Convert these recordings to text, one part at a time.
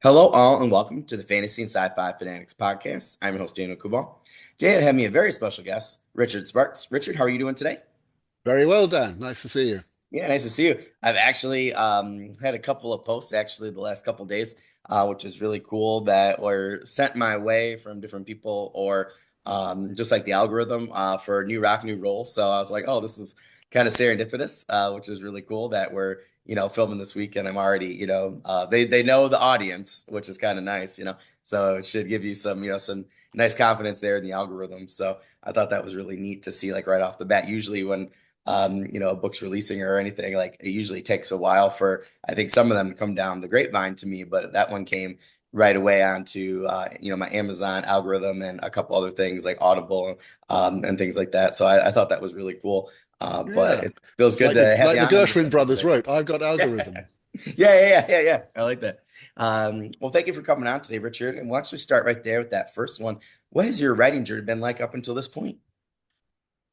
Hello, all, and welcome to the Fantasy and Sci-Fi Fanatics podcast. I'm your host, Daniel Coolbaugh. Today, I have me a very special guest, Richard Sparks. Richard, how are you doing today? Very well, Dan. Nice to see you. Yeah, nice to see you. I've actually had a couple of posts actually the last couple of days, which is really cool that were sent my way from different people or just like the algorithm for new rock, new roll. So I was like, oh, this is kind of serendipitous, which is really cool that we're filming this week and I'm already they know the audience, which is kind of nice, so it should give you some some nice confidence there in the algorithm. So I thought that was really neat to see like right off the bat. Usually when a book's releasing or anything, like it usually takes a while for I think some of them to come down the grapevine to me, but that one came right away onto my Amazon algorithm and a couple other things like Audible and things like that. So I thought that was really cool. But Yeah, it feels it's good like the to have like you the on and Gershwin discuss it brothers today. wrote. I've got Yeah. algorithm. Yeah. I like that. Well, thank you for coming on today, Richard. And we'll actually start right there with that first one. What has your writing journey been like up until this point?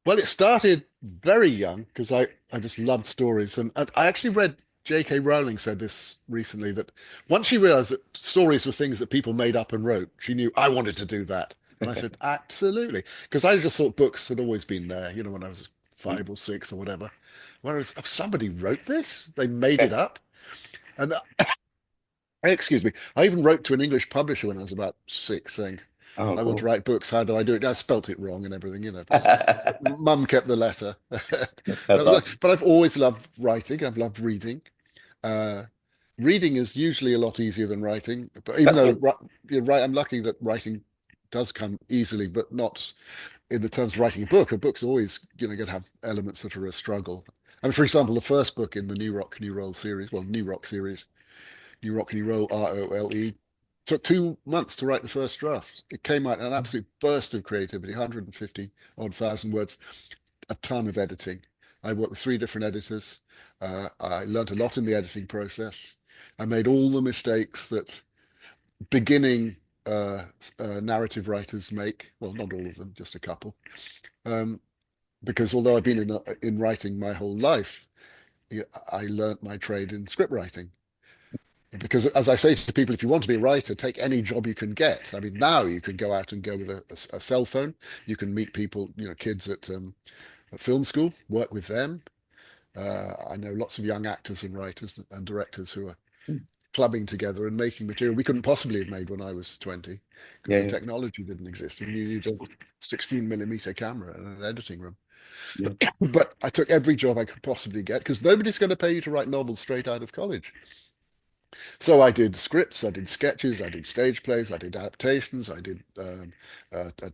Well, it started very young because I just loved stories, and I actually read J.K. Rowling said this recently that once she realized that stories were things that people made up and wrote, she knew I wanted to do that. And I said, absolutely, because I just thought books had always been there, when I was 5 or 6 or whatever. Whereas oh, somebody wrote this, they made it up, and excuse me. I even wrote to an English publisher when I was about 6, saying, Oh, I want to cool. write books. How do I do it? I spelt it wrong and everything. But Mum kept the letter. That's awesome. But I've always loved writing. I've loved reading. Uh, Reading is usually a lot easier than writing. But even though you're right, I'm lucky that writing does come easily, but not in the terms of writing a book. A book's always, going to have elements that are a struggle. I mean, for example, the first book in the New Rock, New Roll series, well, New Rock series, New Rock, New Roll, ROLE. Took 2 months to write the first draft. It came out an absolute burst of creativity, 150 odd thousand words, a ton of editing. I worked with 3 different editors. I learned a lot in the editing process. I made all the mistakes that beginning narrative writers make. Well, not all of them, just a couple. Um, because although I've been in writing my whole life, I learned my trade in script writing. Because as I say to people, if you want to be a writer, take any job you can get. I mean, now you can go out and go with a cell phone. You can meet people, kids at film school, work with them. I know lots of young actors and writers and directors who are clubbing together and making material we couldn't possibly have made when I was 20 because the Yeah, technology didn't exist. And you need a 16 millimeter camera and an editing room. yeah. But I took every job I could possibly get because nobody's going to pay you to write novels straight out of college. So I did scripts, I did sketches, I did stage plays, I did adaptations, I did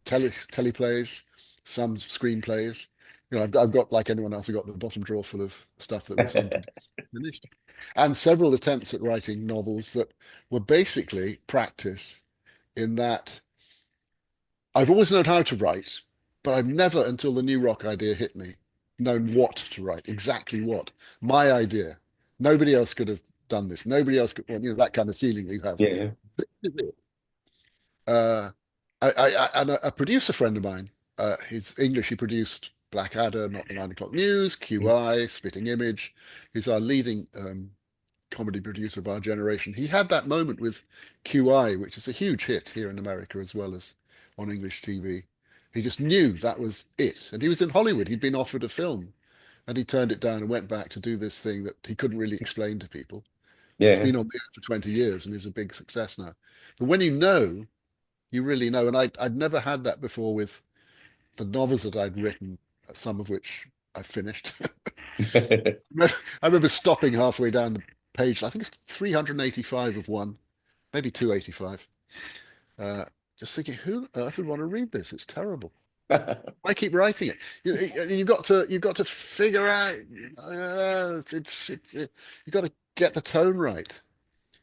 teleplays, some screenplays. I've got like anyone else, I've got the bottom drawer full of stuff that was unfinished, and several attempts at writing novels that were basically practice. In that, I've always known how to write, but I've never, until the New Rock idea hit me, known what to write, exactly what. My idea. Nobody else could have done this. Nobody else could, well, that kind of feeling that you have. Yeah. Uh, and a producer friend of mine, he's English, he produced Blackadder, Not the 9 O'Clock News, QI, Spitting Image. He's our leading comedy producer of our generation. He had that moment with QI, which is a huge hit here in America as well as on English TV. He just knew that was it. And he was in Hollywood. He'd been offered a film and he turned it down and went back to do this thing that he couldn't really explain to people. But it's Yeah. been on the air for 20 years and is a big success now. But when you know, you really know. And I'd never had that before with the novels that I'd written, some of which I finished. I remember stopping halfway down the page. I think it's 385 of one, maybe 285. Uh, just thinking, who on earth would want to read this? It's terrible. I keep writing it. You've got to figure out. You've got to get the tone right.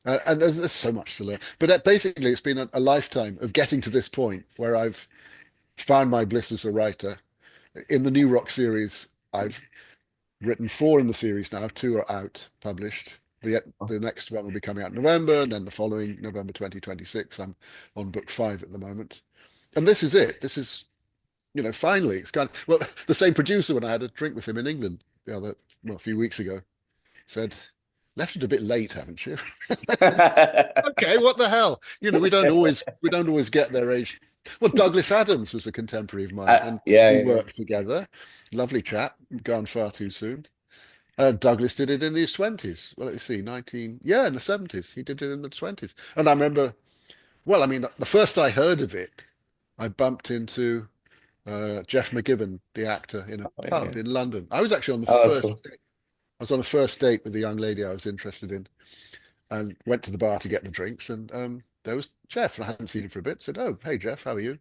And there's so much to learn. But basically, it's been a lifetime of getting to this point where I've found my bliss as a writer. In the New Rock series, I've written 4 in the series now. 2 are out, published. The next one will be coming out in November, and then the following November 2026. I'm on book 5 at the moment. And this is it. This is, finally, it's kind of, well, the same producer when I had a drink with him in England a few weeks ago said, left it a bit late, haven't you? Okay, what the hell? We don't always get their age. Well, Douglas Adams was a contemporary of mine, and Yeah, we yeah, worked together. Lovely chap, gone far too soon. Douglas did it in his 20s. Well, let's see, 19, yeah, in the 70s. He did it in the 20s. And I remember, well, I mean, the first I heard of it, I bumped into Jeff McGibbon, the actor, in a yeah. Oh, yeah. pub in London. I was actually on the Oh, that's first cool. date. I was on a first date with the young lady I was interested in, and went to the bar to get the drinks. And there was Jeff, and I hadn't seen him for a bit. Said, "Oh, hey Jeff, how are you?"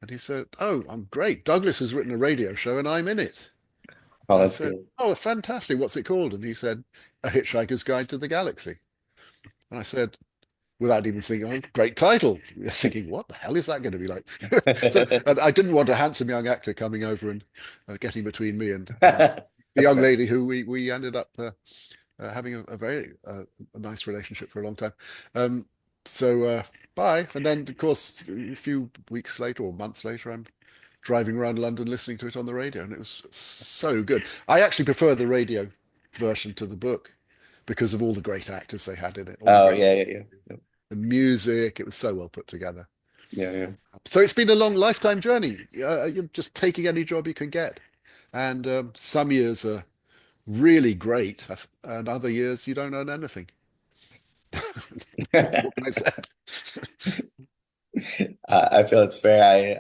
And he said, "Oh, I'm great. Douglas has written a radio show, and I'm in it." Oh, And I that's said, cool. "Oh, fantastic. What's it called?" And he said, "A Hitchhiker's Guide to the Galaxy." And I said, without even thinking, oh, great title. Thinking, what the hell is that going to be like? So, and I didn't want a handsome young actor coming over and getting between me and the That's young fair. lady who we ended up having a very a nice relationship for a long time. Um, so bye. And then, of course, a few weeks later or months later, I'm driving around London listening to it on the radio, and it was so good. I actually prefer the radio version to the book because of all the great actors they had in it, all the Oh, great yeah, yeah, yeah. the music. It was so well put together. Yeah, yeah. So it's been a long lifetime journey. You're just taking any job you can get, and some years are really great, and other years you don't earn anything. What can I say? I feel it's fair.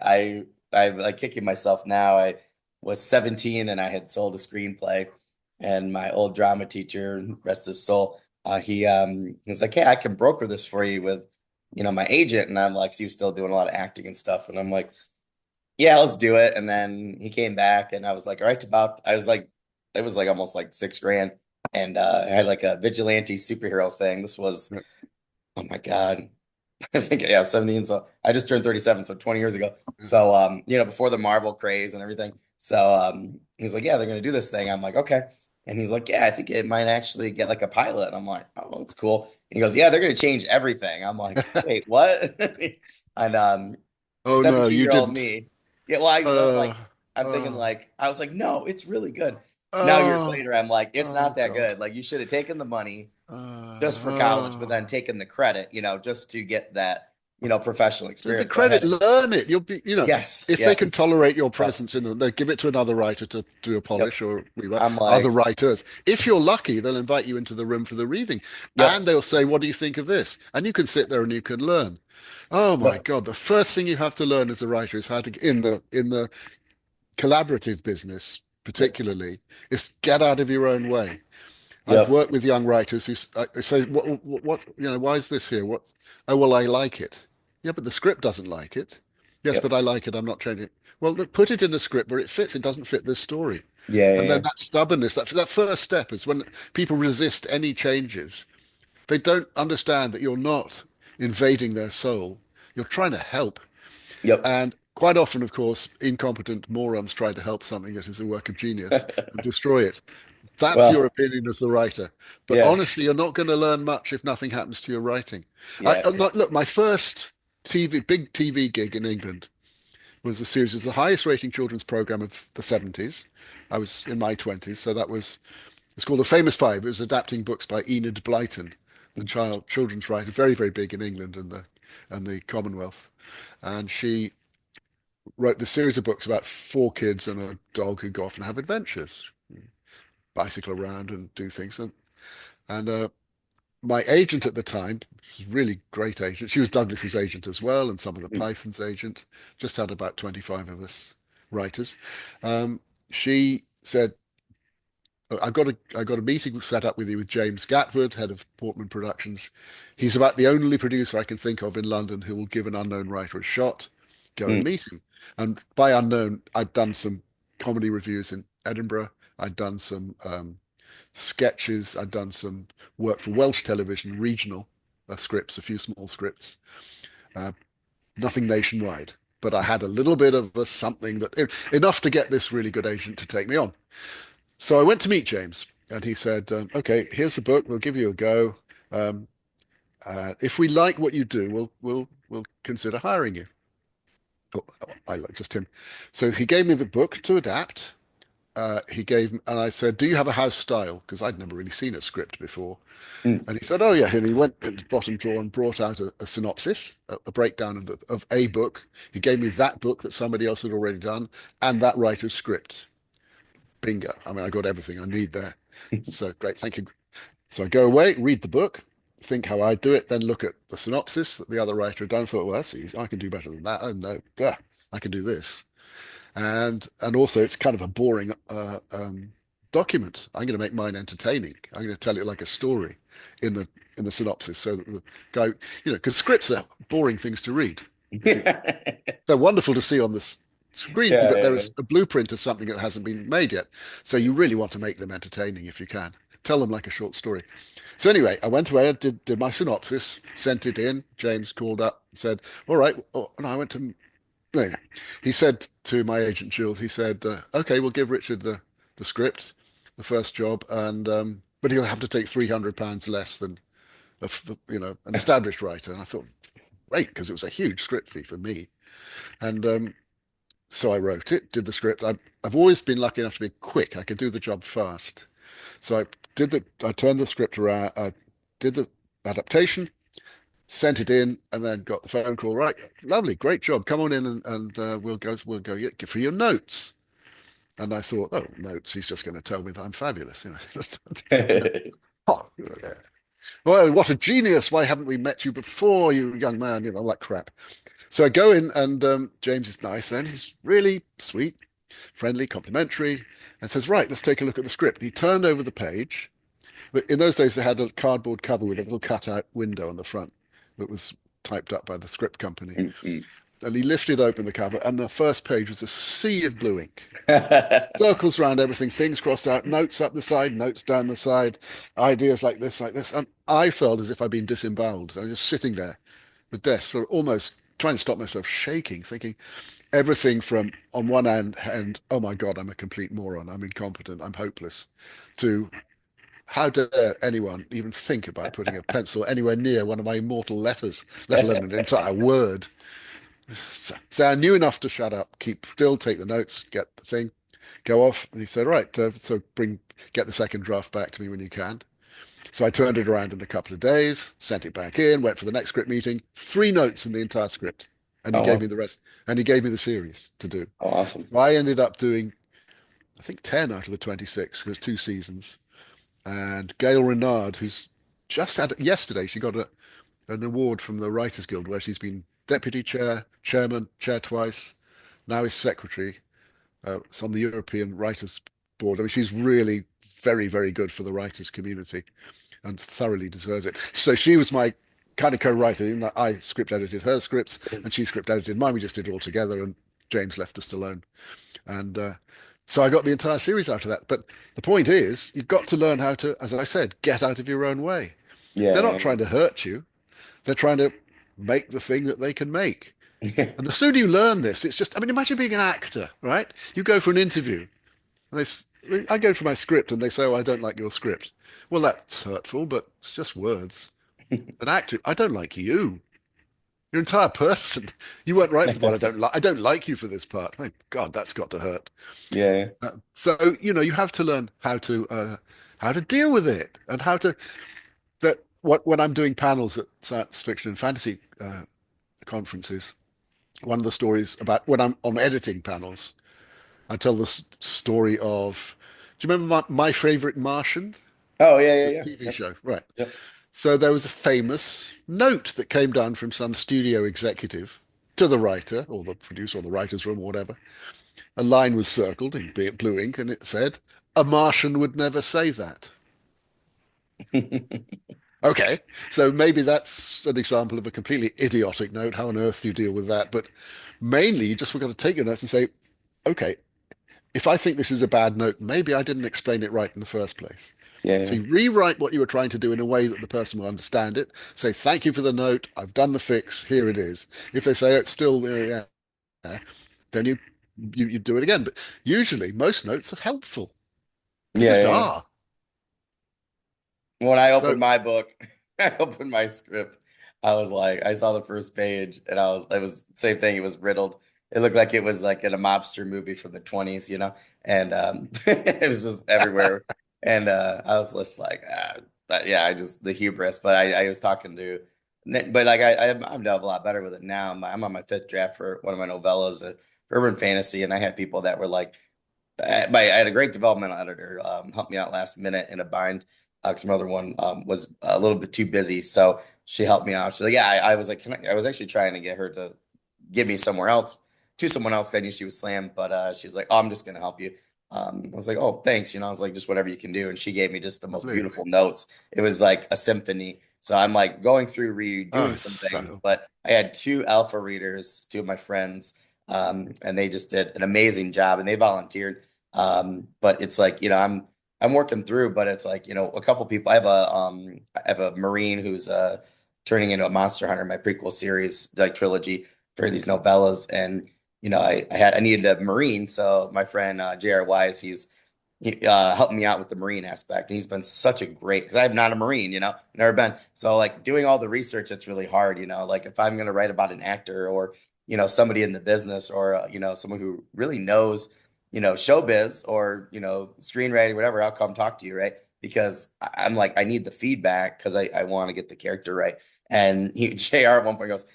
I'm like kicking myself now. I was 17 and I had sold a screenplay, and my old drama teacher, rest his soul, he was like, "Hey, I can broker this for you with, my agent." And I'm like, so he was still doing a lot of acting and stuff, and I'm like, "Yeah, let's do it." And then he came back, and I was like, "All right, I was like, it was like almost like 6 grand, and I had like a vigilante superhero thing. This was, oh my God. I think yeah, 17. So I just turned 37, so 20 years ago. So before the Marvel craze and everything. So he was like, "Yeah, they're gonna do this thing." I'm like, "Okay." And he's like, "Yeah, I think it might actually get like a pilot." And I'm like, "Oh, it's cool." And he goes, "Yeah, they're gonna change everything." I'm like, "Wait, what?" And Oh no, you 17-year-old didn't. me. Yeah, well, Uh, like I'm thinking uh, like I was like, "No, it's really good." Now years oh, later, I'm like, "It's oh not that God. good. Like you should have taken the money just for college, but then Uh, taking the credit, just to get that, professional the experience." So I credit, had it. learn it. You'll be, Yes, if they can yes. tolerate your Yep, presence in them, they'll give it to another writer to do a yep. polish or rework. I'm Other like, writers. If you're lucky, they'll invite you into the room for the reading, and yep, they'll say, "What do you think of this?" And you can sit there and you can learn. Oh my yep, God, the first thing you have to learn as a writer is how to in the collaborative business, yep, particularly, is get out of your own way. I've yep, worked with young writers who say, why is this here? What? Oh, well, I like it. Yeah, but the script doesn't like it. Yes, but yep. I like it. I'm not changing it. Well, look, put it in a script where it fits. It doesn't fit this story. Yeah, yeah, And then yeah. that stubbornness, that first step is when people resist any changes. They don't understand that you're not invading their soul. You're trying to help. Yep. And quite often, of course, incompetent morons try to help something that is a work of genius and destroy it. That's your Well, opinion as the writer. But yeah, honestly, you're not going to learn much if nothing happens to your writing. yeah. Look, my first big TV gig in England was a series. It was the highest rating children's program of the 70s. I was in my 20s, so it's called The Famous Five. It was adapting books by Enid Blyton, the children's writer, very, very big in England and the Commonwealth. And she wrote the series of books about four kids and a dog who go off and have adventures, bicycle around and do things. And my agent at the time, really great agent, she was Douglas's agent as well, and some of the Mm, Python's agent, just had about 25 of us writers. She said, I got a meeting set up with you with James Gatwood, head of Portman Productions. He's about the only producer I can think of in London who will give an unknown writer a shot. Go and mm, meet him. And by unknown, I'd done some comedy reviews in Edinburgh. I'd done some sketches. I'd done some work for Welsh television, regional scripts, a few small scripts, uh, nothing nationwide. But I had a little bit of a something enough to get this really good agent to take me on. So I went to meet James, and he said, "Okay, here's the book. We'll give you a go. Um, if we like what you do, we'll consider hiring you." Oh, I like just him. So he gave me the book to adapt. he gave, and I said, "Do you have a house style?" Because I'd never really seen a script before. Mm. And he said, "Oh yeah." And he went into the bottom drawer and brought out a synopsis, a breakdown of a book. He gave me that book that somebody else had already done, and that writer's script. Bingo! I mean, I got everything I need there. So great, thank you. So I go away, read the book, think how I do it, then look at the synopsis that the other writer had done. Thought, well, that's easy. I can do better than that. Oh no, I can do this. And also it's kind of a boring document. I'm going to make mine entertaining. I'm going to tell it like a story in the synopsis, so that the guy, because scripts are boring things to read. If you, they're wonderful to see on this screen, Yeah, but yeah, there yeah. is a blueprint of something that hasn't been made yet. So you really want to make them entertaining if you can. Tell them like a short story. So anyway, I went away and did my synopsis, sent it in. James called up, said, "All right." Oh, and I went to no, he said to my agent Jules, he said, "Okay, we'll give Richard the script, the first job, and but he'll have to take £300 less than an established writer." And I thought, great, because it was a huge script fee for me. And so I wrote it, did the script. I've always been lucky enough to be quick. I could do the job fast. So I turned the script around, I did the adaptation, sent it in, and then got the phone call. Right, lovely, great job. Come on in, and we'll go for your notes. And I thought, oh, notes. He's just going to tell me that I'm fabulous. Oh, well, what a genius! Why haven't we met you before, you young man? All that crap. So I go in, and James is nice, and he's really sweet, friendly, complimentary, and says, "Right, let's take a look at the script." And he turned over the page. In those days, they had a cardboard cover with a little cutout window on the front that was typed up by the script company. Mm-mm. And he lifted open the cover, and the first page was a sea of blue ink. Circles around everything, things crossed out, notes up the side, notes down the side, ideas like this, like this. And I felt as if I'd been disemboweled. So I was just sitting there, at the desk, sort of almost trying to stop myself shaking, thinking everything from on one hand, and oh my God, I'm a complete moron, I'm incompetent, I'm hopeless, to how dare anyone even think about putting a pencil anywhere near one of my immortal letters, let alone an entire word? So I knew enough to shut up, keep still, take the notes, get the thing, go off. And he said, right, so get the second draft back to me when you can. So I turned it around in a couple of days, sent it back in, went for the next script meeting, 3 notes in the entire script. And he Oh, gave wow. me the rest. And he gave me the series to do. Oh, awesome. So I ended up doing, I think, 10 out of the 26, because 2 seasons. And Gail Renard, who's just had yesterday, she got an award from the Writers Guild where she's been deputy chair, chairman, chair twice, now is secretary. It's on the European Writers Board. I mean, she's really very, very good for the writers community and thoroughly deserves it. So she was my kind of co-writer in that I script edited her scripts and she script edited mine. We just did it all together, and James left us alone. And so I got the entire series out of that. But the point is, you've got to learn how to, as I said, get out of your own way. They're not Yeah, trying to hurt you. They're trying to make the thing that they can make. yeah. And the sooner you learn this, it's just, I mean, imagine being an actor, right? You go for an interview, and I go for my script, and they say, "Oh, I don't like your script." Well, that's hurtful, but it's just words. An actor, I don't like you. Your entire person. You weren't right for the part. I don't like you for this part. My God, that's got to hurt. Yeah. So you have to learn how to deal with it, and how to that. What when I'm doing panels at science fiction and fantasy conferences, one of the stories about when I'm on editing panels, I tell the story of. Do you remember my favorite Martian, Oh, yeah, yeah, the yeah. TV Yep. show? Right. Yep. So there was a famous note that came down from some studio executive to the writer or the producer or the writer's room or whatever. A line was circled in blue ink, and it said, "A Martian would never say that." Okay, so maybe that's an example of a completely idiotic note. How on earth do you deal with that? But mainly, you just got to take your notes and say, okay, if I think this is a bad note, maybe I didn't explain it right in the first place. So Yeah, you rewrite what you were trying to do in a way that the person will understand it. Say, thank you for the note. I've done the fix. Here it is. If they say, oh, it's still there, yeah, then you do it again. But usually, most notes are helpful. They yeah, just yeah, yeah. are. When I So opened my book, I opened my script. I was like, I saw the first page, and it was same thing. It was riddled. It looked like it was like in a mobster movie from the 20s, and it was just everywhere. And I was just like, yeah, I just the hubris. But I was talking to, but like I'm doing a lot better with it now. I'm on my fifth draft for one of my novellas, urban fantasy, and I had people that were like, I had a great developmental editor help me out last minute in a bind because my other one was a little bit too busy, so she helped me out. She's like, yeah, I was like, I was actually trying to get her to give me somewhere else to someone else 'cause I knew she was slammed, but she was like, oh, I'm just gonna help you. I was like, oh, thanks. I was like, just whatever you can do, and she gave me just the most Lovely. beautiful notes. It was like a symphony. So I'm like going through Oh, redoing it's some things, so. but I had two alpha readers, two of my friends, and they just did an amazing job, and they volunteered. But it's like, I'm working through, but it's like, a couple people. I have a Marine who's turning into a monster hunter, my prequel series, like trilogy for these novellas. And, I needed a Marine. So my friend J.R. Wise, he helped me out with the Marine aspect. And he's been such a great, because I'm not a Marine, never been. So like doing all the research, it's really hard, like if I'm going to write about an actor or, somebody in the business or, someone who really knows, showbiz or, screenwriting, whatever, I'll come talk to you, right? Because I'm like, I need the feedback because I want to get the character right. And JR at one point goes,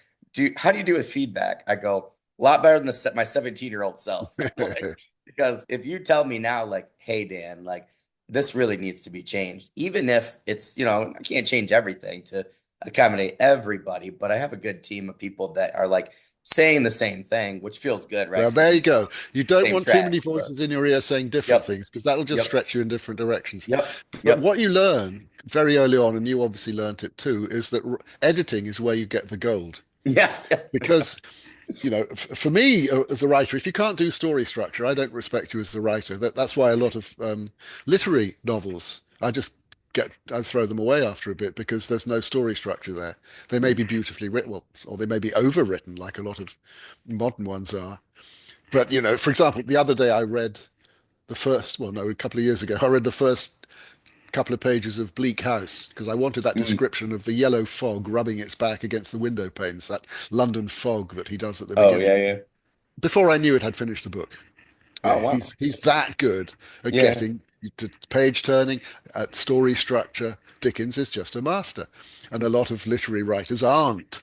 how do you do with feedback? I go, a lot better than my 17-year-old self. Like, because if you tell me now, like, hey, Dan, like, this really needs to be changed, even if it's, I can't change everything to accommodate everybody, but I have a good team of people that are like saying the same thing, which feels good, right? Well, Because there I'm you go. You don't same want too track. many So, voices in your ear saying different yep, things because that'll just yep, stretch you in different directions. yep, But yep. what you learn very early on, and you obviously learned it too, is that editing is where you get the gold. Yeah. Because, for me as a writer, if you can't do story structure, I don't respect you as a writer. That's why a lot of literary novels, I throw them away after a bit because there's no story structure there. They may be beautifully written, well, or they may be overwritten like a lot of modern ones are. But, for example, the other day I read well, no, a couple of years ago, I read the first couple of pages of Bleak House because I wanted that Mm. description of the yellow fog rubbing its back against the window panes, that London fog that he does at the Oh, beginning. yeah, yeah. Before I knew it, I'd finished the book. Oh, Yeah, wow. he's that good at Yeah. getting to page turning, at story structure. Dickens is just a master, and a lot of literary writers aren't.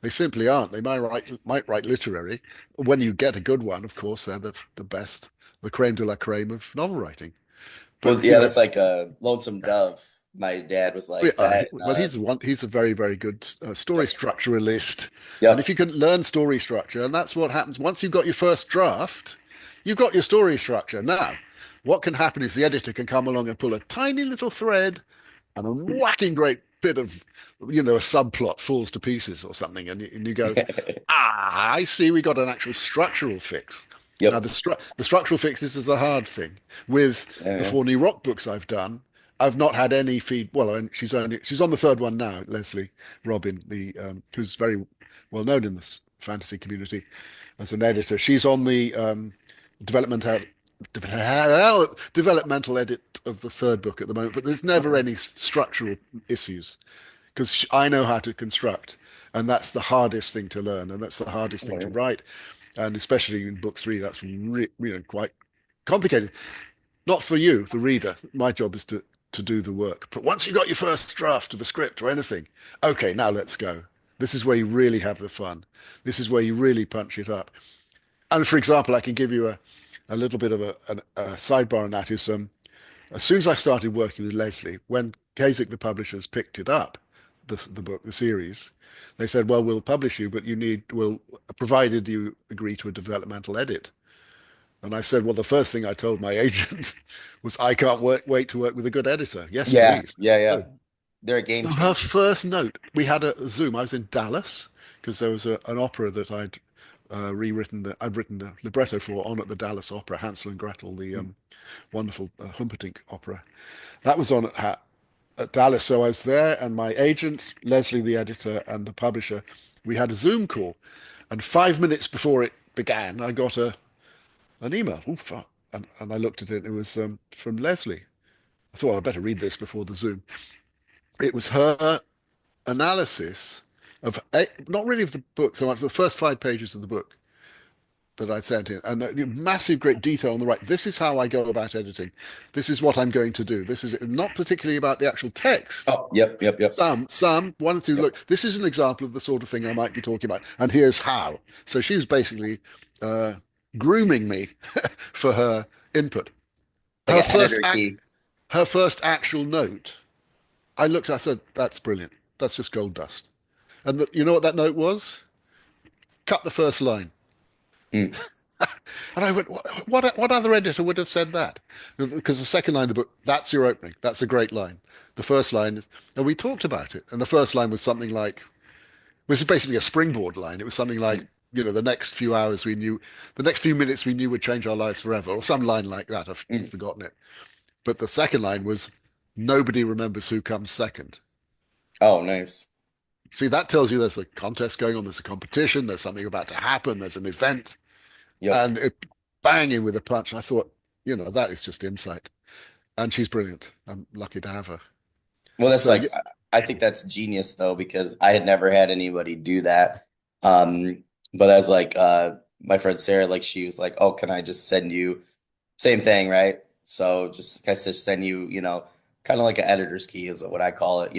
They simply aren't. They might write literary. When you get a good one, of course, they're the best, the creme de la creme of novel writing. Well, But yeah, that's like a Lonesome yeah, Dove. My dad was like that. well, he's a very very good story Yep. structuralist, and if you Yep. can learn story structure, and that's what happens once you've got your first draft, you've got your story structure. Now, what can happen is the editor can come along and pull a tiny little thread and a whacking great bit of, a subplot falls to pieces or something, and you go, I see, we got an actual structural fix. Now, Yep. the structural fixes is the hard thing. With Yeah, the yeah. four new rock books I've done, I've not had any feed. Well, and she's on the third one now. Leslie Robin, the who's very well known in this fantasy community as an editor. She's on the developmental developmental edit of the third book at the moment, but there's never Okay. any structural issues because I know how to construct, and that's the hardest thing to learn, and that's the hardest Oh, thing to yeah. write, and especially in book three, that's quite complicated. Not for you, the reader. My job is to do the work. But once you've got your first draft of a script or anything, okay, now let's go. This is where you really have the fun. This is where you really punch it up. And for example, I can give you a little bit of a sidebar on that is as soon as I started working with Leslie, when Kasich, the publishers, picked it up, the book, the series, they said, well, we'll publish you, but provided you agree to a developmental edit. And I said, well, the first thing I told my agent was, I can't wait to work with a good editor. Yes, Yeah, please. yeah, yeah. Oh. They're a game So her changer. first note, we had a Zoom. I was in Dallas because there was an opera that I'd written the libretto for on at the Dallas Opera, Hansel and Gretel, the wonderful Humperdinck opera. That was on at Dallas. So I was there, and my agent, Leslie, the editor, and the publisher, we had a Zoom call. And 5 minutes before it began, I got an email. Oh, fuck. And I looked at it. It was from Leslie. I thought, I better read this before the Zoom. It was her analysis of not really of the book so much, the first 5 pages of the book, that I'd sent in, and massive, great detail on the right. This is how I go about editing. This is what I'm going to do. This is not particularly about the actual text. Oh, yep, yep, yep, Some one or two yep. look. This is an example of the sort of thing I might be talking about, and here's how. So she was basically uh, grooming me for her input. Like Her an first editor act, key. her first actual note. I looked. I said, "That's brilliant. That's just gold dust." And you know what that note was? Cut the first line. Mm, And I went, what other editor would have said that? Because the second line of the book, that's your opening. That's a great line. The first line is, and we talked about it. And the first line was something like, was basically a springboard line. It was something like, mm, the next few hours we knew, the next few minutes we knew would change our lives forever, or some line like that. I've mm. forgotten it. But the second line was, nobody remembers who comes second. Oh, nice. See, that tells you there's a contest going on, there's a competition, there's something about to happen, there's an event, Yep. and it banging with a punch. And I thought, that is just insight. And she's brilliant. I'm lucky to have her. Well, that's So yeah, like I think that's genius though, because I had never had anybody do that. But as like my friend Sarah, like she was like, "Oh, can I just send you same thing, right?" So just I said send you, kind of like an editor's key is what I call it,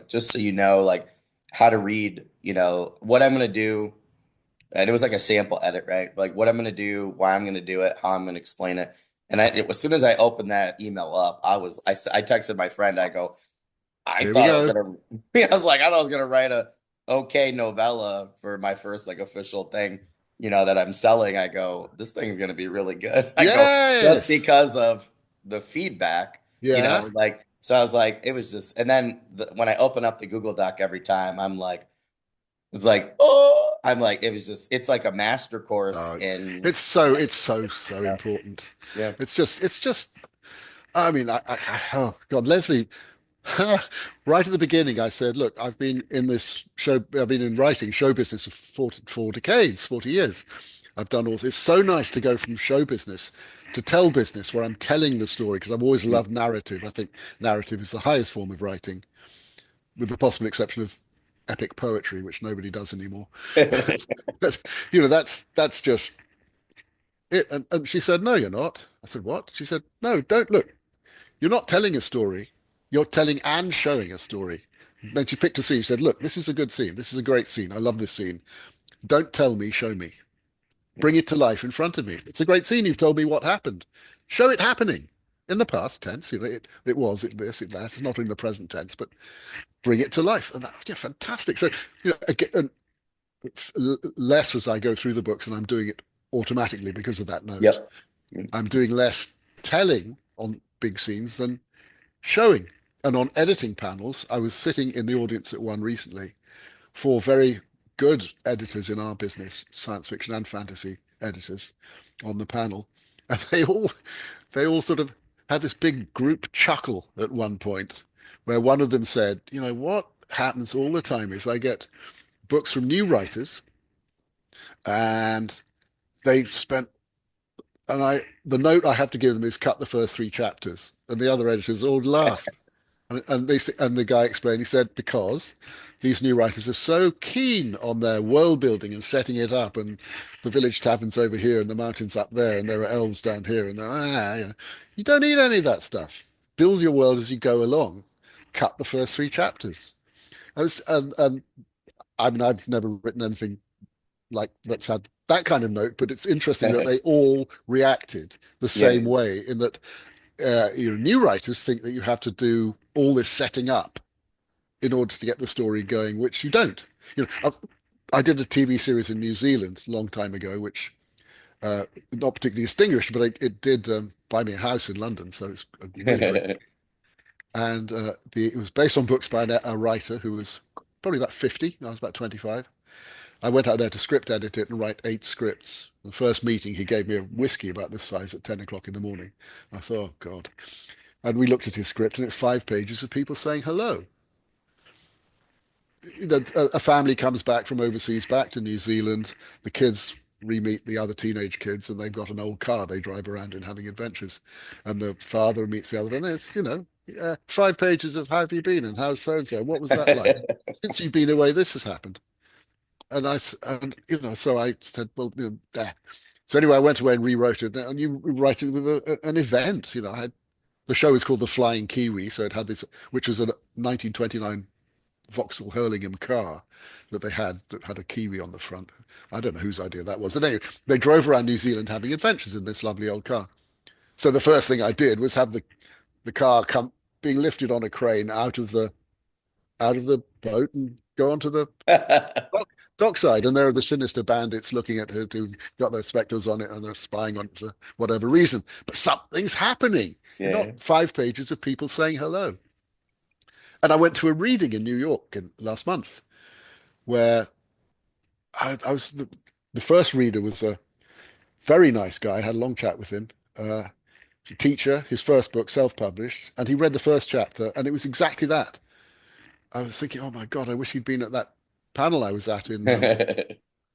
just so you know like how to read, what I'm gonna do. And it was like a sample edit, right? Like what I'm gonna do, why I'm gonna do it, how I'm gonna explain it. And as soon as I opened that email up, I texted my friend, I go, I here we thought I was go. gonna. I was like, I thought I was gonna write a okay novella for my first like official thing, that I'm selling. I go, this thing's gonna be really good. I go just Yes. because of the feedback, Yeah. like so. I was like, it was just, and then when I open up the Google Doc every time, I'm like, it's like, oh, I'm like, it was just, it's like a master course Oh, in, it's so yeah, important. yeah, It's just, I mean, oh God, Leslie, right at the beginning, I said, look, I've been in writing show business for 4 decades, 40 years. I've done all, it's so nice to go from show business to tell business where I'm telling the story because I've always loved narrative. I think narrative is the highest form of writing, with the possible exception of epic poetry, which nobody does anymore. That's, that's just it. And she said, no, you're not. I said, what? She said, no, don't look. You're not telling a story. You're telling and showing a story. Then she picked a scene. She said, look, this is a good scene. This is a great scene. I love this scene. Don't tell me, show me. Bring it to life in front of me. It's a great scene. You've told me what happened. Show it happening. In the past tense, it was, it this, it that. It's not in the present tense, but bring it to life. And that, yeah, fantastic. So, again, less as I go through the books, and I'm doing it automatically because of that note. yep, I'm doing less telling on big scenes than showing. And on editing panels, I was sitting in the audience at one recently, for very good editors in our business, science fiction and fantasy editors on the panel. And they all sort of had this big group chuckle at one point where one of them said, what happens all the time is I get books from new writers and they spent and the note I have to give them is cut the first 3 chapters. And the other editors all laughed. And the guy explained, he said, because these new writers are so keen on their world building and setting it up, and the village taverns over here and the mountains up there, and there are elves down here, and you don't need any of that stuff. Build your world as you go along. Cut the first 3 chapters. And I mean, I've never written anything like that's had that kind of note, but it's interesting that they all reacted the yeah, same way in that new writers think that you have to do all this setting up in order to get the story going, which you don't. I did a TV series in New Zealand a long time ago, which not particularly distinguished, but it did buy me a house in London, so it's a really great. And it was based on books by a writer who was probably about 50. I was about 25. I went out there to script edit it and write 8 scripts. The first meeting, he gave me a whiskey about this size at 10 o'clock in the morning. I thought, oh God. And we looked at his script, and it's 5 pages of people saying hello. A family comes back from overseas, back to New Zealand. The kids re-meet the other teenage kids, and they've got an old car they drive around in having adventures. And the father meets the other, and there's, 5 pages of how have you been and how's so and so? What was that like? Since you've been away, this has happened. And so I said, well, there. So anyway, I went away and rewrote it. And you write it with an event. I had the show was called The Flying Kiwi, so it had this, which was a 1929 Vauxhall Hurlingham car that had a kiwi on the front. I don't know whose idea that was, but anyway, they drove around New Zealand having adventures in this lovely old car. So the first thing I did was have the car come being lifted on a crane out of the boat and go onto the dockside. And there are the sinister bandits looking at her who've got their spectacles on it and they're spying on it for whatever reason. But something's happening. Yeah. Not 5 pages of people saying hello. And I went to a reading in New York last month where I was the first reader was a very nice guy. I had a long chat with him. Teacher, his first book, self-published, and he read the first chapter, and it was exactly that. I was thinking, oh my God, I wish he'd been at that panel I was at in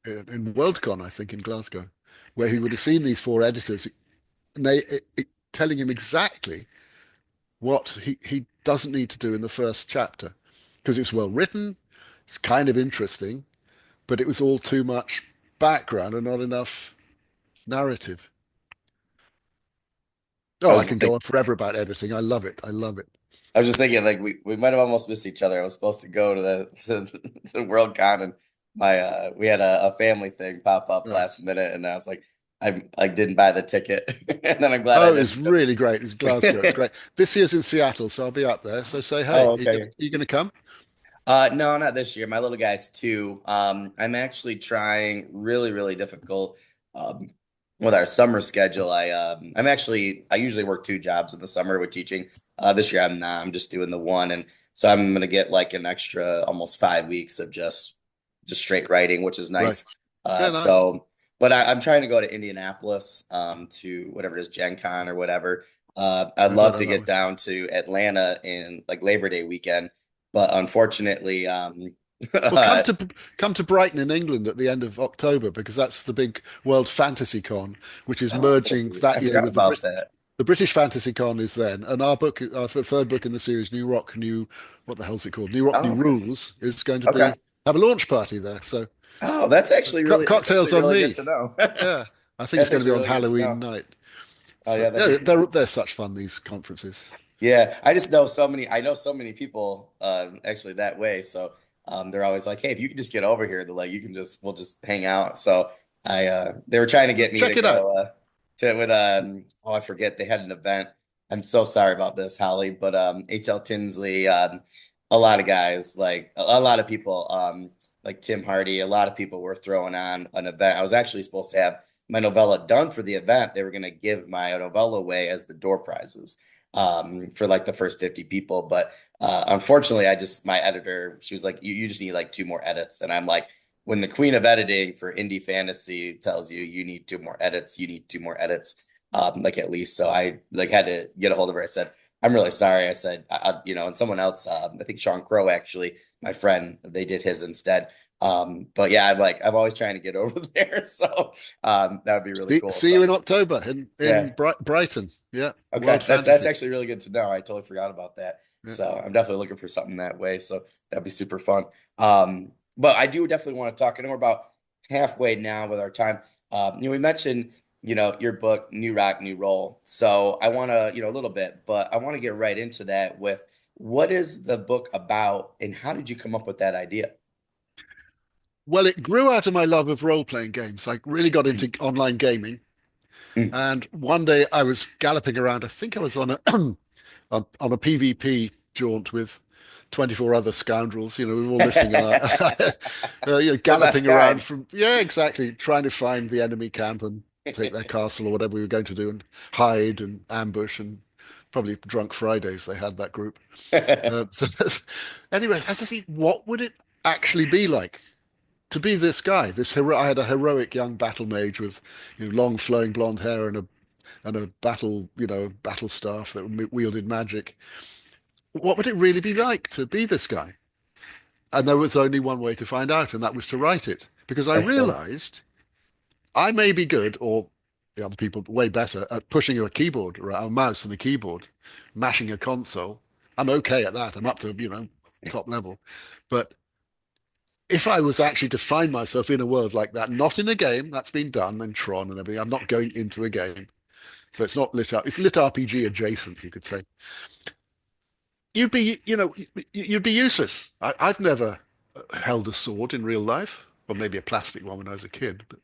Worldcon, I think, in Glasgow, where he would have seen these four editors and telling him exactly what he doesn't need to do in the first chapter because it's well written, it's kind of interesting, but it was all too much background and not enough narrative. I Oh, was I just can go on thinking, forever about editing. I love it. I love it. I was just thinking, like we might have almost missed each other. I was supposed to go to to Worldcon, and my we had a family thing pop up Oh, last minute, and I was like, I didn't buy the ticket, and then I'm glad I oh, it's didn't. really great. It's Glasgow. It's great. This year's in Seattle, so I'll be up there. So say hey. Oh, okay. You gonna come? No, not this year. My little guy's two. I'm actually trying really, really difficult um, with our summer schedule. I usually work two jobs in the summer with teaching. This year I'm not. I'm just doing the one, and so I'm gonna get like an extra almost 5 weeks of just straight writing, which is Right. nice. Yeah, nice. So, but I'm trying to go to Indianapolis to whatever it is, Gen Con or whatever. I'd I don't love know to that get one. down to Atlanta in like Labor Day weekend, but unfortunately, Well, come to Brighton in England at the end of October because that's the big World Fantasy Con, which is oh, merging that I year forgot with about that. the British Fantasy Con is then, and our third book in the series, New Rock, New what the hell's it called? New Rock, Oh, New okay. Rules, is going to Okay. be have a launch party there. So Oh, that's actually cocktails on really good me. to know. Yeah, I think it's That's going to be actually on really good to Halloween know. night. Oh So yeah, that'd yeah, be they're such fun these conferences. yeah. I just know so many. I know so many people actually that way. So they're always like, "Hey, if you can just get over here, they're like, you can just we'll just hang out." So I they were trying to get me to Check it out. go to with oh I forget they had an event. I'm so sorry about this, Holly, but HL Tinsley, a lot of guys like a lot of people like Tim Hardy, a lot of people were throwing on an event. I was actually supposed to have my novella done for the event. They were going to give my novella away as the door prizes for like the first 50 people. But unfortunately, my editor, she was like, you just need like two more edits. And I'm like, when the queen of editing for indie fantasy tells you you need two more edits, you need two more edits, like at least. So I like had to get a hold of her. I said, I'm really sorry. I said, and someone else, I think Sean Crow, actually, my friend, they did his instead. But yeah, I'm always trying to get over there. So that would be really cool. See you So in October in yeah. Brighton. Yeah, World Okay, that's Fantasy. actually really good to know. I totally forgot about that. Yeah. So I'm definitely looking for something that way. So that'd be super fun. But I do definitely want to talk. I know we're about halfway now with our time. We mentioned, your book, New Rock, New Roll. So I want to, a little bit, but I want to get right into that with what is the book about and how did you come up with that idea? Well, it grew out of my love of role-playing games. I really got into online gaming. Mm. And one day I was galloping around. I think I was on a on a PvP jaunt with 24 other scoundrels. We were all listening and The best galloping around kind. from exactly, trying to find the enemy camp and take their castle or whatever we were going to do and hide and ambush and probably drunk Fridays. They had that group. So anyway, I was just thinking, what would it actually be like to be this guy? I had a heroic young battle mage with long flowing blonde hair and a battle staff that wielded magic. What would it really be like to be this guy? And there was only one way to find out, and that was to write it. Because I That's cool. realized I may be good, or the other people way better, at pushing a keyboard or a mouse and a keyboard, mashing a console. I'm okay at that. I'm up to, top level. But if I was actually to find myself in a world like that, not in a game that's been done in Tron and everything, I'm not going into a game. So it's not it's lit RPG adjacent, you could say. You'd be useless. I've never held a sword in real life, or maybe a plastic one when I was a kid, but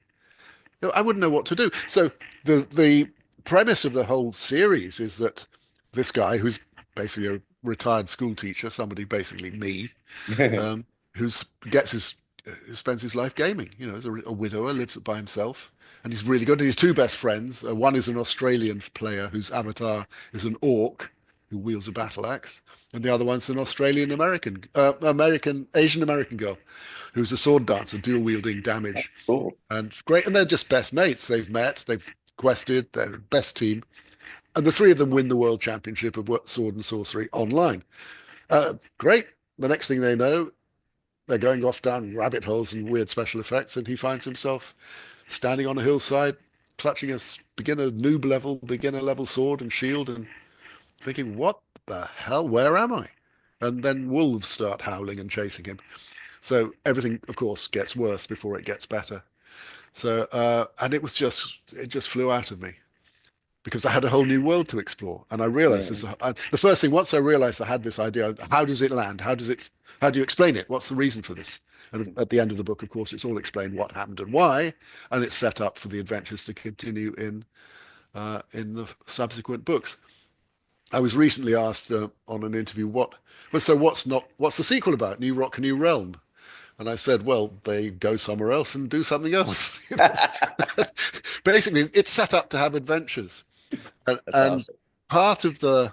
I wouldn't know what to do. So the premise of the whole series is that this guy, who's basically a retired school teacher, somebody basically me, um, who's gets his who spends his life gaming. You know, as a widower, lives by himself, and he's really good. And his two best friends, one is an Australian player whose avatar is an orc who wields a battle axe, and the other one's an Australian Asian American girl who's a sword dancer, dual wielding damage, Cool. and great. And they're just best mates. They've met, they've quested, they're best team, and the three of them win the world championship of sword and sorcery online. Great. The next thing they know, they're going off down rabbit holes and weird special effects, and he finds himself standing on a hillside, clutching a beginner level sword and shield, and thinking, "What the hell? Where am I?" And then wolves start howling and chasing him. So everything, of course, gets worse before it gets better. So, and it just flew out of me because I had a whole new world to explore. And I realized Yeah. the first thing, once I realized I had this idea, how does it land? How do you explain it? What's the reason for this? And at the end of the book, of course, it's all explained what happened and why, and it's set up for the adventures to continue in the subsequent books. I was recently asked on an interview, what's the sequel about? New Rock, New Realm. And I said, well, they go somewhere else and do something else. Basically, it's set up to have adventures. That's And awesome. part of the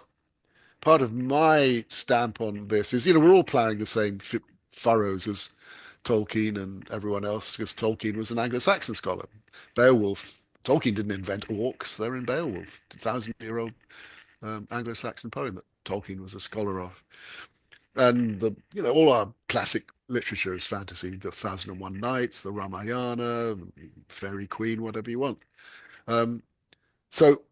part of my stamp on this is, we're all plowing the same furrows as Tolkien and everyone else, because Tolkien was an Anglo-Saxon scholar. Beowulf, Tolkien didn't invent orcs; they're in Beowulf, 1,000-year-old Anglo-Saxon poem that Tolkien was a scholar of. And all our classic literature is fantasy: the Thousand and One Nights, the Ramayana, Fairy Queen, whatever you want. Um, so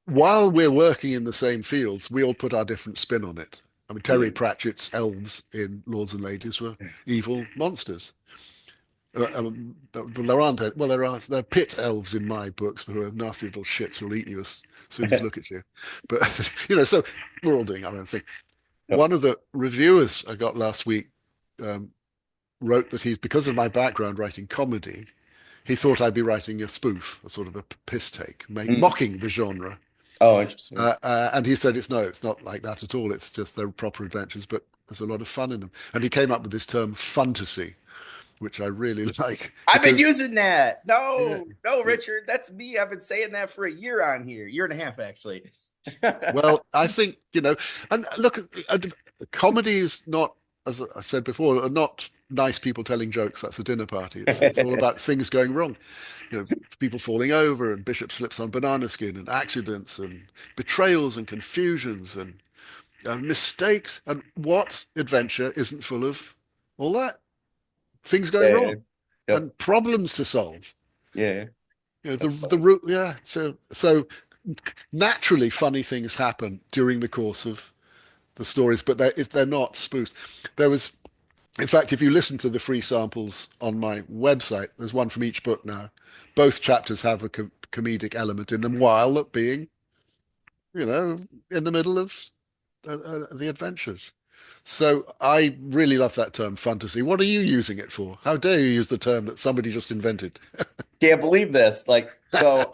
while we're working in the same fields, we all put our different spin on it. I mean, Yeah. Terry Pratchett's elves in Lords and Ladies were evil monsters. There aren't, well, there are pit elves in my books who are nasty little shits who'll eat you as soon as look at you. But, so we're all doing our own thing. Yep. One of the reviewers I got last week um, wrote that because of my background writing comedy, he thought I'd be writing a spoof, a sort of a piss take, Mm. mocking the genre. Oh, interesting. And he said it's not like that at all. It's just they're proper adventures, but there's a lot of fun in them. And he came up with this term fantasy, which I really like I've been because using that. yeah, No, no, yeah. Richard, that's me. I've been saying that for a year on here, year and a half actually. Well, I think and look, comedy is not, as I said before, are not nice people telling jokes. That's a dinner party. It's all about things going wrong. People falling over and Bishop slips on banana skin and accidents and betrayals and confusions and mistakes. And what adventure isn't full of all that? Things going Yeah. wrong Yep. and problems to solve. Yeah. The That's fun. root, yeah. So naturally, funny things happen during the course of the stories, but they're not spoofs. There was, in fact, if you listen to the free samples on my website, there's one from each book now. Both chapters have a comedic element in them, while being, you know, in the middle of the adventures. So I really love that term, fantasy. What are you using it for? How dare you use the term that somebody just invented? Can't believe this. Like, so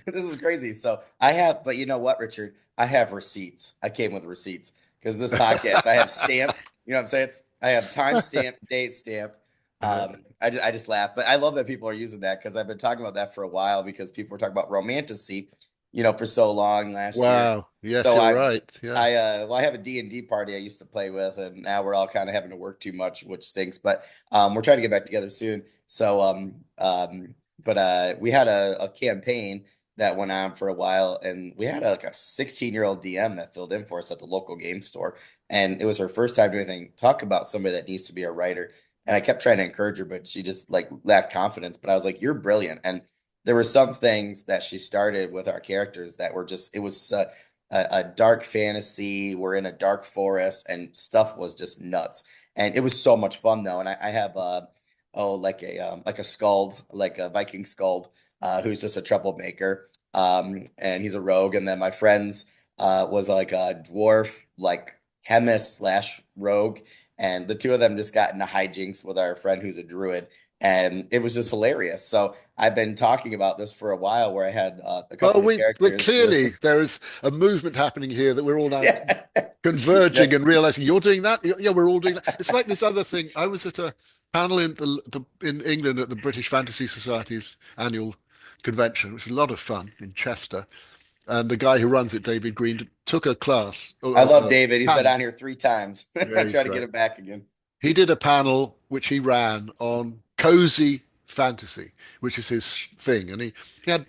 this is crazy. So I have, but you know what, Richard? I have receipts. I came with receipts because this podcast I have stamped. You know what I'm saying? I have time stamped, date stamped. I just laugh, but I love that people are using that because I've been talking about that for a while because people were talking about romanticy, for so long last year. Wow. Yes, So you're right. Yeah. I have a D&D party I used to play with, and now we're all kind of having to work too much, which stinks. But we're trying to get back together soon. So but we had a campaign that went on for a while, and we had like a 16-year-old DM that filled in for us at the local game store, and it was her first time doing anything. Talk about somebody that needs to be a writer. And I kept trying to encourage her, but she just like lacked confidence. But I was like, "You're brilliant." And there were some things that she started with our characters that were just it was a dark fantasy. We're in a dark forest, and stuff was just nuts. and it was so much fun though. And I have like a skald, like a Viking skald, who's just a troublemaker, and he's a rogue. And then my friend's was like a dwarf, like chemist slash rogue, and the two of them just got into hijinks with our friend who's a druid, and it was just hilarious. So I've been talking about this for a while, where I had a Well, couple of we characters with, clearly there is a movement happening here that we're all now yeah, converging yep. and realizing you're doing that. Yeah, we're all doing that. It's like this other thing. I was at a panel in in England at the British Fantasy Society's annual convention, which was a lot of fun in Chester. And the guy who runs it, David Green, took a class, I love a David. He's been panel. on here 3 times. Yeah, I he's try to get great. him back again. He did a panel which he ran on cozy fantasy, which is his thing, and he had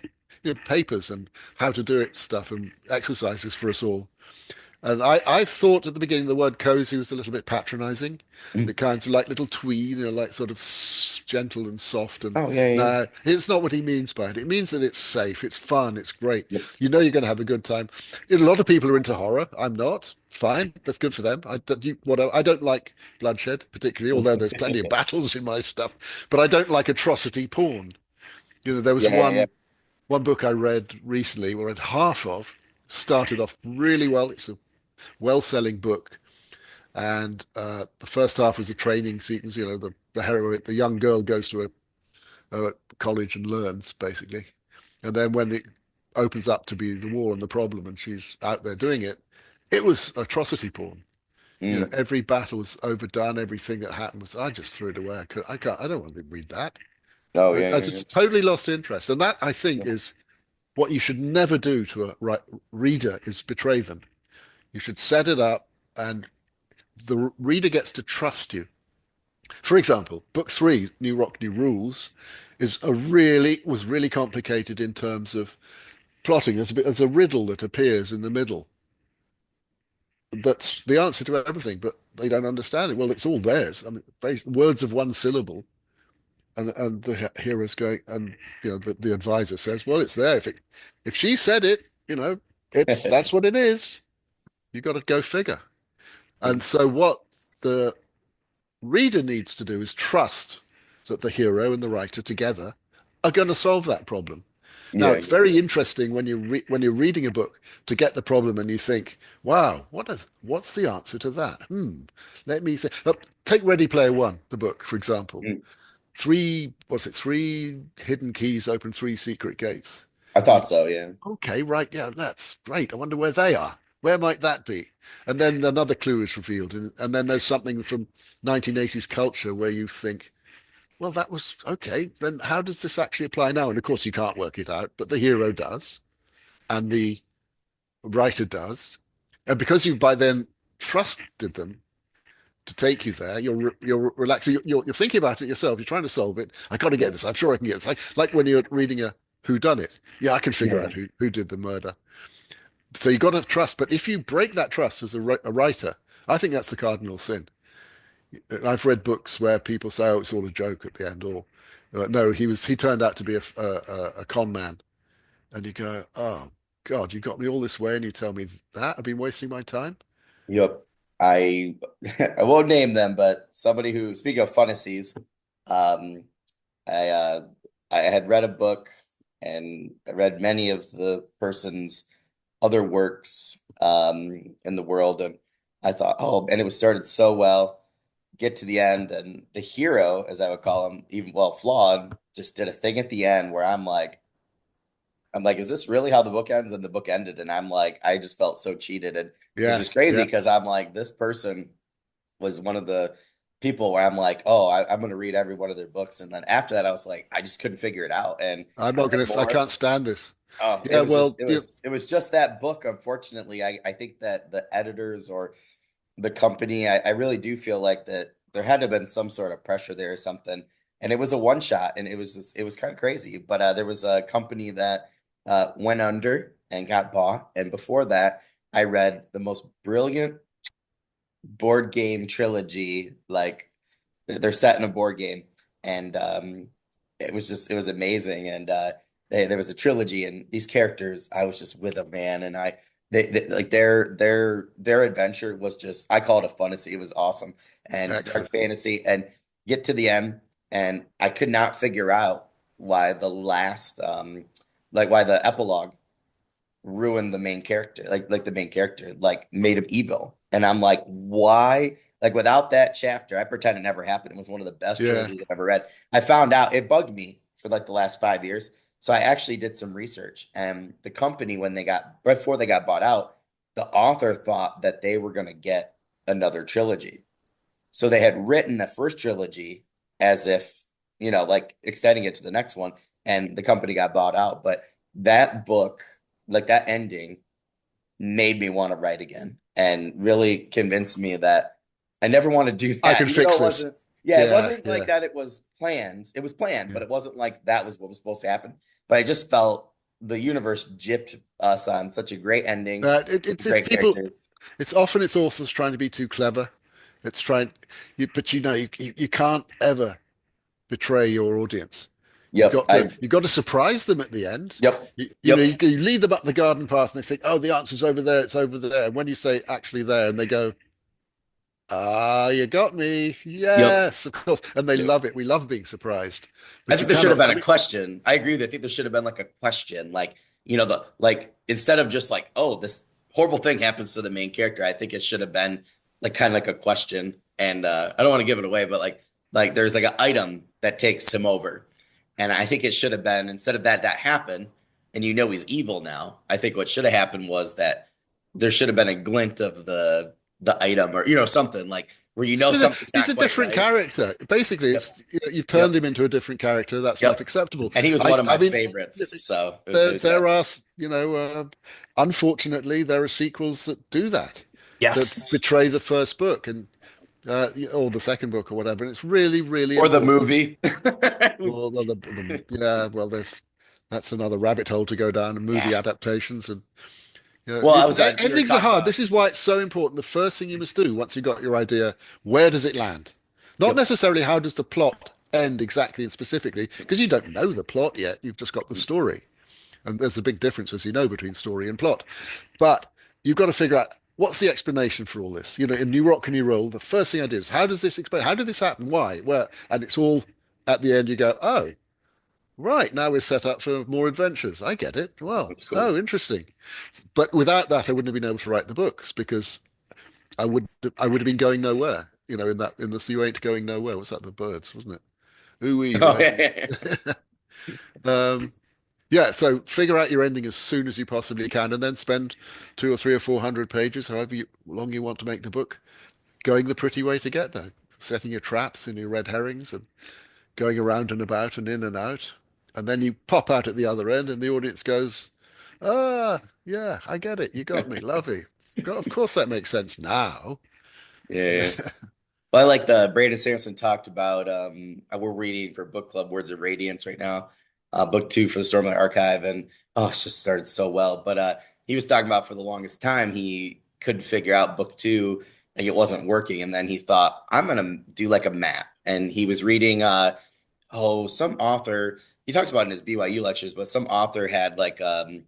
papers and how to do it stuff and exercises for us all. And I thought at the beginning the word cozy was a little bit patronizing. The Mm. kinds of like little tweed, like sort of gentle and soft. And Oh yeah, yeah. no, it's not what he means by it. It means that it's safe, it's fun, it's great. Yep. You know you're going to have a good time. A lot of people are into horror. I'm not. Fine, that's good for them. Whatever. I don't like bloodshed particularly, although there's plenty of battles in my stuff. But I don't like atrocity porn. There was Yeah, yeah. one book I read recently, or read half of, started off really well. It's a well-selling book, and the first half was a training sequence. The heroine, the young girl, goes to a college and learns basically, and then when it opens up to be the war and the problem, and she's out there doing it, it was atrocity porn. Mm. Every battle was overdone. Everything that happened was. I just threw it away. I can't. I don't want to read that. Oh I yeah, yeah, just totally lost interest, and that I think yeah. is what you should never do to a reader is betray them. You should set it up, and the reader gets to trust you. For example, book three, New Rock, New Rules, was really complicated in terms of plotting. There's a riddle that appears in the middle. That's the answer to everything, but they don't understand it. Well, it's all theirs. I mean, words of one syllable, and the hero's going, and the advisor says, well, it's there. If she said it, that's what it is. You got to go figure. And so what the reader needs to do is trust that the hero and the writer together are going to solve that problem. Now, Yeah, it's very interesting when when you're reading a book to get the problem and you think, "Wow, what's the answer to that?" Let me think. Take Ready Player One, the book, for example. mm. Three hidden keys open three secret gates. I And you thought so. Yeah. Okay, right, yeah, that's great. I wonder where they are. Where might that be? And then another clue is revealed, and then there's something from 1980s culture where you think, well, that was okay. Then how does this actually apply now? And of course, you can't work it out, but the hero does, and the writer does, and because you've by then trusted them to take you there, you're relaxed. You're thinking about it yourself. You're trying to solve it. I got to get Yep. this. I'm sure I can get this. Like when you're reading a who done it. Yeah, I can figure Yeah. out who did the murder. So you got to trust. But if you break that trust as a writer, I think that's the cardinal sin. I've read books where people say, "Oh, it's all a joke at the end," or "No, he turned out to be a con man," and you go, "Oh God, you got me all this way, and you tell me that I've been wasting my time." Yep. I I won't name them, but somebody who, speaking of fantasies, um, I I had read a book, and I read many of the person's other works in the world, and I thought, oh, and it was started so well. Get to the end, and the hero, as I would call him, even well flawed, just did a thing at the end where I'm like, is this really how the book ends? And the book ended, and I'm like, I just felt so cheated, and it was Yeah, just crazy yeah. because I'm like, this person was one of the people where I'm like, oh, I'm going to read every one of their books, and then after that, I was like, I just couldn't figure it out, and I'm I not read going to. I more. can't stand this. Oh, it Yeah, was well, just it was just that book. Unfortunately, I think that the editors or the company, I really do feel like that there had to have been some sort of pressure there or something. And it was a one shot, and it was kind of crazy. But there was a company that went under and got bought. And before that, I read the most brilliant board game trilogy. Like they're set in a board game, and it was amazing. And there was a trilogy, and these characters, I was just with them, man. And like their adventure was just, I call it a fantasy. It was awesome. and dark Excellent. fantasy, and get to the end, and I could not figure out why the last, like why the epilogue ruined the main character, like the main character, like made him evil. And I'm like, why? Like without that chapter, I pretend it never happened. It was one of the best Yeah, trilogies I've ever read. I found out it bugged me for like the last 5 years. So I actually did some research, and the company, when they got before they got bought out, the author thought that they were going to get another trilogy. So they had written the first trilogy as if, like extending it to the next one, and the company got bought out. But that book, like that ending, made me want to write again and really convinced me that I never want to do I that. can Even though fix it this. wasn't, yeah, it Yeah, wasn't like yeah, that. It was planned. It was planned, yeah. but it wasn't like that was what was supposed to happen. But I just felt the universe gypped us on such a great ending, It's great people. characters. It's often it's authors trying to be too clever. It's trying, but you can't ever betray your audience. Yep. You've got to surprise them at the end. Yep. You Yep. you lead them up the garden path and they think, oh, the answer's over there, it's over there. And when you say actually there, and they go, ah, you got me. Yep. Yes, of course. And they Yep. love it. We love being surprised. I But you think there should have cannot, been I a mean, question. I agree with you. I think there should have been like a question, like, the like instead of just like, oh, this horrible thing happens to the main character. I think it should have been like kind of like a question. And I don't want to give it away, but like there's like an item that takes him over. And I think it should have been instead of that happened, and he's evil now. I think what should have happened was that there should have been a glint of the item, or something like where something's he's not a quite different right. character. Basically, Yep. you've turned Yep. him into a different character. That's not Yep. acceptable. And he was one of I my mean, favorites. So yeah. there are, unfortunately, there are sequels that do that, that Yes. betray the first book or the second book or whatever. And it's really, really Or the important. movie. Well, yeah, well, that's another rabbit hole to go down, and movie Yeah. adaptations and Well, I was on, we were endings are talking hard. about, This is why it's so important. The first thing you must do once you've got your idea, where does it land? Not yep. necessarily how does the plot end exactly and specifically, because you don't know the plot yet. You've just got the story. And there's a big difference, as you know, between story and plot. But you've got to figure out what's the explanation for all this. In New Rock and New Roll, the first thing I did is how does this explain? How did this happen? Why? Where? And it's all at the end. You go, oh, right. Now we're set up for more adventures. I get it. Well, That's cool. oh, interesting. But without that, I wouldn't have been able to write the books because I would have been going nowhere. In this you ain't going nowhere. Was that the birds, wasn't it? Ooh, Oh, why? yeah. Um, Yeah, so figure out your ending as soon as you possibly can, and then spend 200 or 300 or 400 pages, long you want to make the book, going the pretty way to get there, setting your traps and your red herrings, and going around and about and in and out, and then you pop out at the other end, and the audience goes, "Ah, yeah, I get it. You got me, lovely. Of course that makes sense now." Yeah. Well, I like the Brandon Sanderson talked about, we're reading for book club Words of Radiance right now, book two for the Stormlight Archive, and oh, it's just started so well. But he was talking about for the longest time he couldn't figure out book two, like it wasn't working, and then he thought I'm gonna do like a map, and he was reading some author, he talks about it in his BYU lectures, but some author had like a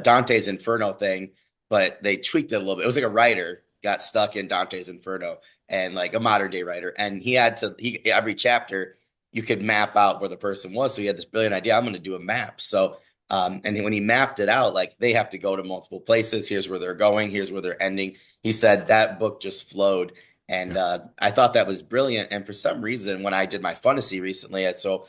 Dante's Inferno thing, but they tweaked it a little bit. It was like a writer got stuck in Dante's Inferno, and like a modern day writer, and he every chapter you could map out where the person was. So he had this brilliant idea. I'm going to do a map. So and when he mapped it out, like they have to go to multiple places. Here's where they're going. Here's where they're ending. He said that book just flowed. And Yeah, I thought that was brilliant. And for some reason, when I did my fantasy recently, I took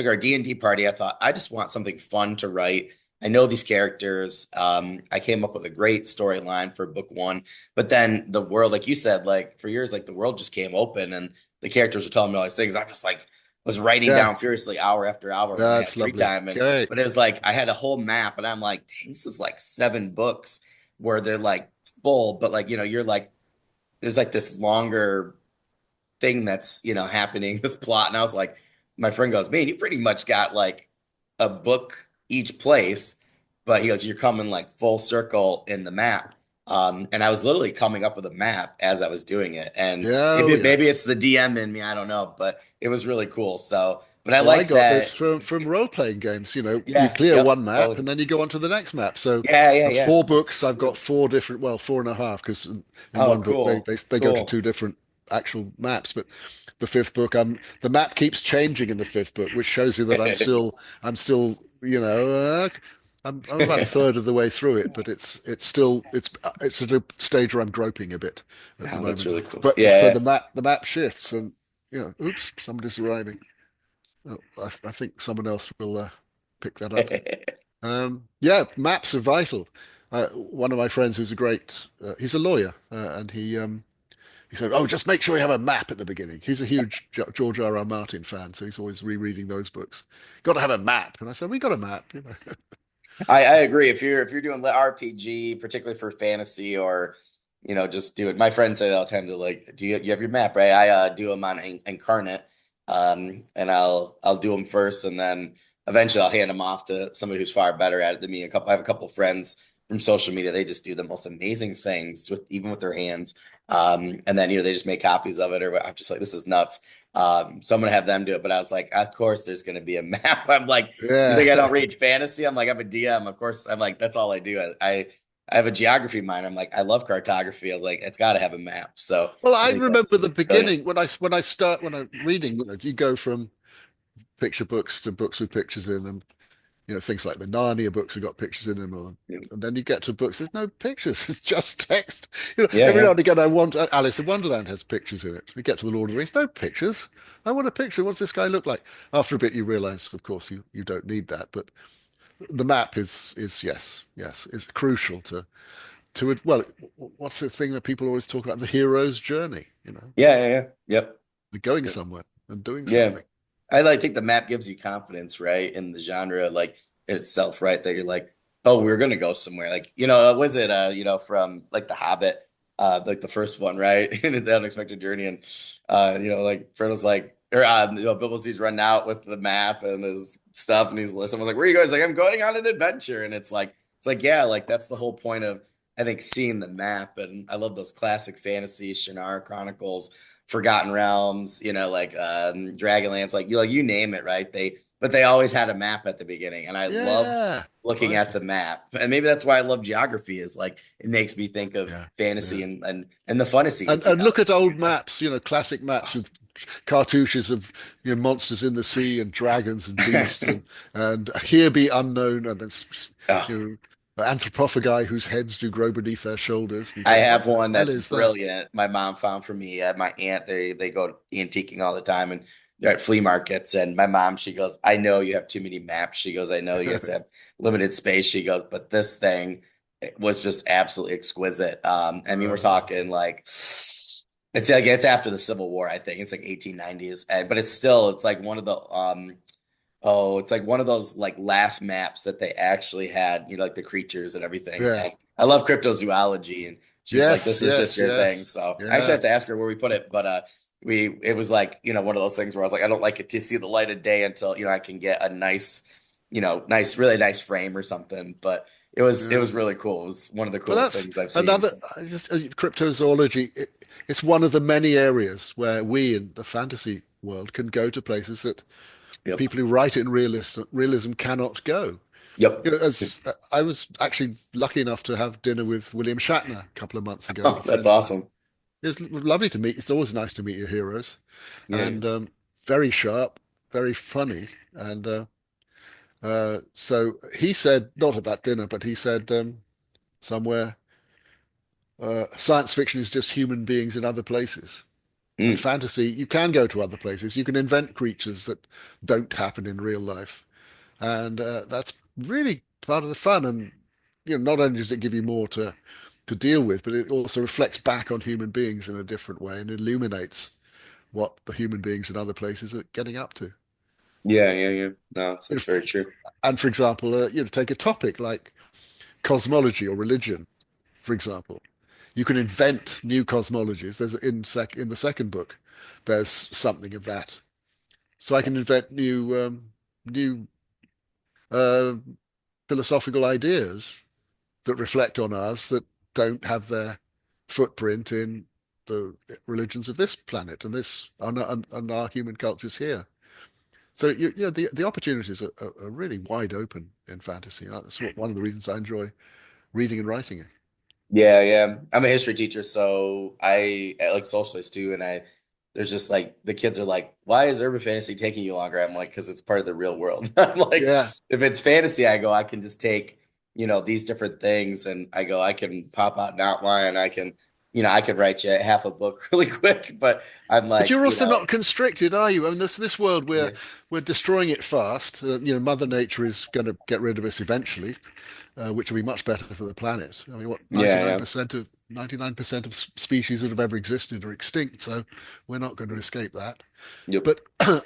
our D&D party. I thought I just want something fun to write. I know these characters. I came up with a great storyline for book one, but then the world, like you said, like for years, like the world just came open and the characters were telling me all these things. I just like was writing yeah, down furiously hour after hour when I had that's free lovely. time. Great. But it was like I had a whole map, and I'm like, dang, this is like 7 books where they're like full, but like you're like there's like this longer thing that's happening, this plot. And I was like, my friend goes, man, you pretty much got like a book each place, but he goes, you're coming like full circle in the map. And I was literally coming up with a map as I was doing it, and Yeah, maybe oh yeah. maybe it's the DM in me, I don't know, but it was really cool. So but I Well, I like got this that. from role-playing games. You Yeah, clear yep, one map and totally. then you go on to the next map. So, Yeah, four that's books, so I've got cool. four different, well, four and a half, because in Oh, one book cool, they go to two cool. different actual maps. But the fifth book, the map keeps changing in the fifth book, which shows you that I'm still, I'm about a third of the way through it, but it's at a stage where I'm groping a bit at the Oh, that's moment. really cool. But so Yeah. the map shifts, and oops, somebody's arriving. Oh, I think someone else will pick that up. Yeah, maps are vital. One of my friends who's he's a lawyer, and he said, "Oh, just make sure you have a map at the beginning." He's a huge George R.R. Martin fan, so he's always rereading those books. Got to have a map, and I said, "We got a map." I agree. If you're doing lit RPG, particularly for fantasy or just do it. My friends say that all the time. They're like, "Do you have your map, right?" I do them on Incarnate, and I'll do them first, and then eventually I'll hand them off to somebody who's far better at it than me. I have a couple friends from social media. They just do the most amazing things with even with their hands, and then they just make copies of it. Or I'm just like, this is nuts. So I'm gonna have them do it. But I was like, of course, there's gonna be a map. I'm like. You Yeah. think I don't read fantasy? I'm like, I'm a DM. Of course, I'm like, that's all I do. I have a geography mind. I'm like, I love cartography. I was like, it's got to have a map. So Well, I I think that's remember the brilliant. beginning when I'm reading. You go from picture books to books with pictures in them. Things like the Narnia books have got pictures in them, and then you get to books, there's no pictures, it's just text. Yeah, Every now yeah, and again, I want Alice in Wonderland has pictures in it. We get to the Lord of the Rings, no pictures. I want a picture. What's this guy look like? After a bit, you realize, of course, you don't need that, but the map is yes, is crucial to it. Well, what's the thing that people always talk about? The hero's journey. yeah, yeah, yeah. Yep. They're going Yep. somewhere and doing Yeah. something. I think the map gives you confidence, right, in the genre, like itself, right? That you're like, oh, we're gonna go somewhere. Like, was it from like The Hobbit, like the first one, right? In the unexpected journey, and like Frodo's like, or Bilbo's running out with the map and his stuff, and someone's like, where are you going? He's like, I'm going on an adventure, and it's like, yeah, like that's the whole point of I think seeing the map, and I love those classic fantasy Shannara Chronicles. Forgotten Realms, like Dragonlance, like you name it, right? But they always had a map at the beginning, and I love Yeah, looking at righty. the map, and maybe that's why I love geography. Is like it makes me think of Yeah, fantasy yeah. and the funnest And look at old maps, classic maps with cartouches of monsters in the sea and dragons and beasts and here be unknown and it's Oh, you anthropophagi whose heads do grow beneath their shoulders. And you I think, what have the one hell that's is that? brilliant. My mom found for me. My aunt, they go antiquing all the time, and they're at flea markets. And my mom, she goes, "I know you have too many maps." She goes, "I know you guys have limited space." She goes, "But this thing it was just absolutely exquisite." I mean, we're Uh, talking like it's after the Civil War, I think. It's like 1890s, but it's like one of the Oh, it's like one of those like last maps that they actually had, like the creatures and everything. yeah. And I love cryptozoology, and she's like, Yes, "This is just yes, your thing." yes. So I actually Yeah. have to ask her where we put it, but it was like one of those things where I was like, I don't like it to see the light of day until I can get a nice, really nice frame or something. But it was Yeah. really cool. It was one of the Well, coolest that's things I've seen. another So, cryptozoology. It's one of the many areas where we in the fantasy world can go to places that yep, people who write in realism cannot go. yep. As I was actually lucky enough to have dinner with William Shatner a couple of months ago at Oh, a that's friend's place. awesome. It's lovely to meet. It's always nice to meet your heroes, Yeah, yeah. and very sharp, very funny, and so he said, not at that dinner, but he said somewhere, science fiction is just human beings in other places. And Mm, fantasy, you can go to other places. You can invent creatures that don't happen in real life. And that's really part of the fun. And not only does it give you more to deal with, but it also reflects back on human beings in a different way and illuminates what the human beings in other places are getting up to. yeah, yeah, yeah. No, that's If, very true. and for example, take a topic like cosmology or religion, for example. You can invent new cosmologies. There's in the second book, there's something of that. So I can invent new uh, philosophical ideas that reflect on us that don't have their footprint in the religions of this planet and our human cultures here. So the opportunities are really wide open in fantasy. That's one of the reasons I enjoy reading and writing it. Yeah, yeah. I'm a history teacher, so I like socialists too, and I there's just like the kids are like, why is urban fantasy taking you longer? I'm like, because it's part of the real world. I'm like, Yeah. if it's fantasy, I go, I can just take, these different things and I go, I can pop out an outline, I could write you half a book really quick, but I'm But like, you're also not constricted, are you? I mean, this world yeah, we're destroying it fast. Mother Nature is going to get rid of us eventually, which will be much better for the planet. I mean, what yeah, yeah, 99% of species that have ever existed are extinct, so we're not going to escape that. yep, But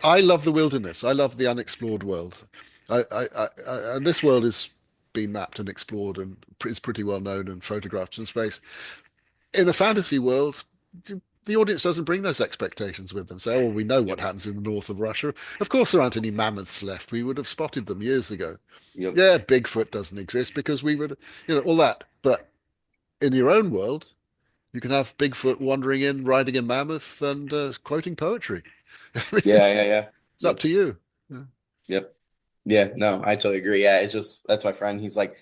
I love the wilderness. I love the unexplored world. And this world is being mapped and explored and is pretty well known and photographed from space. In a fantasy world, the audience doesn't bring those expectations with them. Say, oh, we know what yep, happens in the north of Russia. Of course, there aren't any mammoths left. We would have spotted them years ago. yep, Yeah, Bigfoot doesn't exist because we would, all that. But in your own world, you can have Bigfoot wandering in, riding a mammoth, and quoting poetry. yeah, yeah, yeah, It's up yep, to you. Yeah. yep. Yeah, no, I totally agree. Yeah, it's just that's my friend. He's like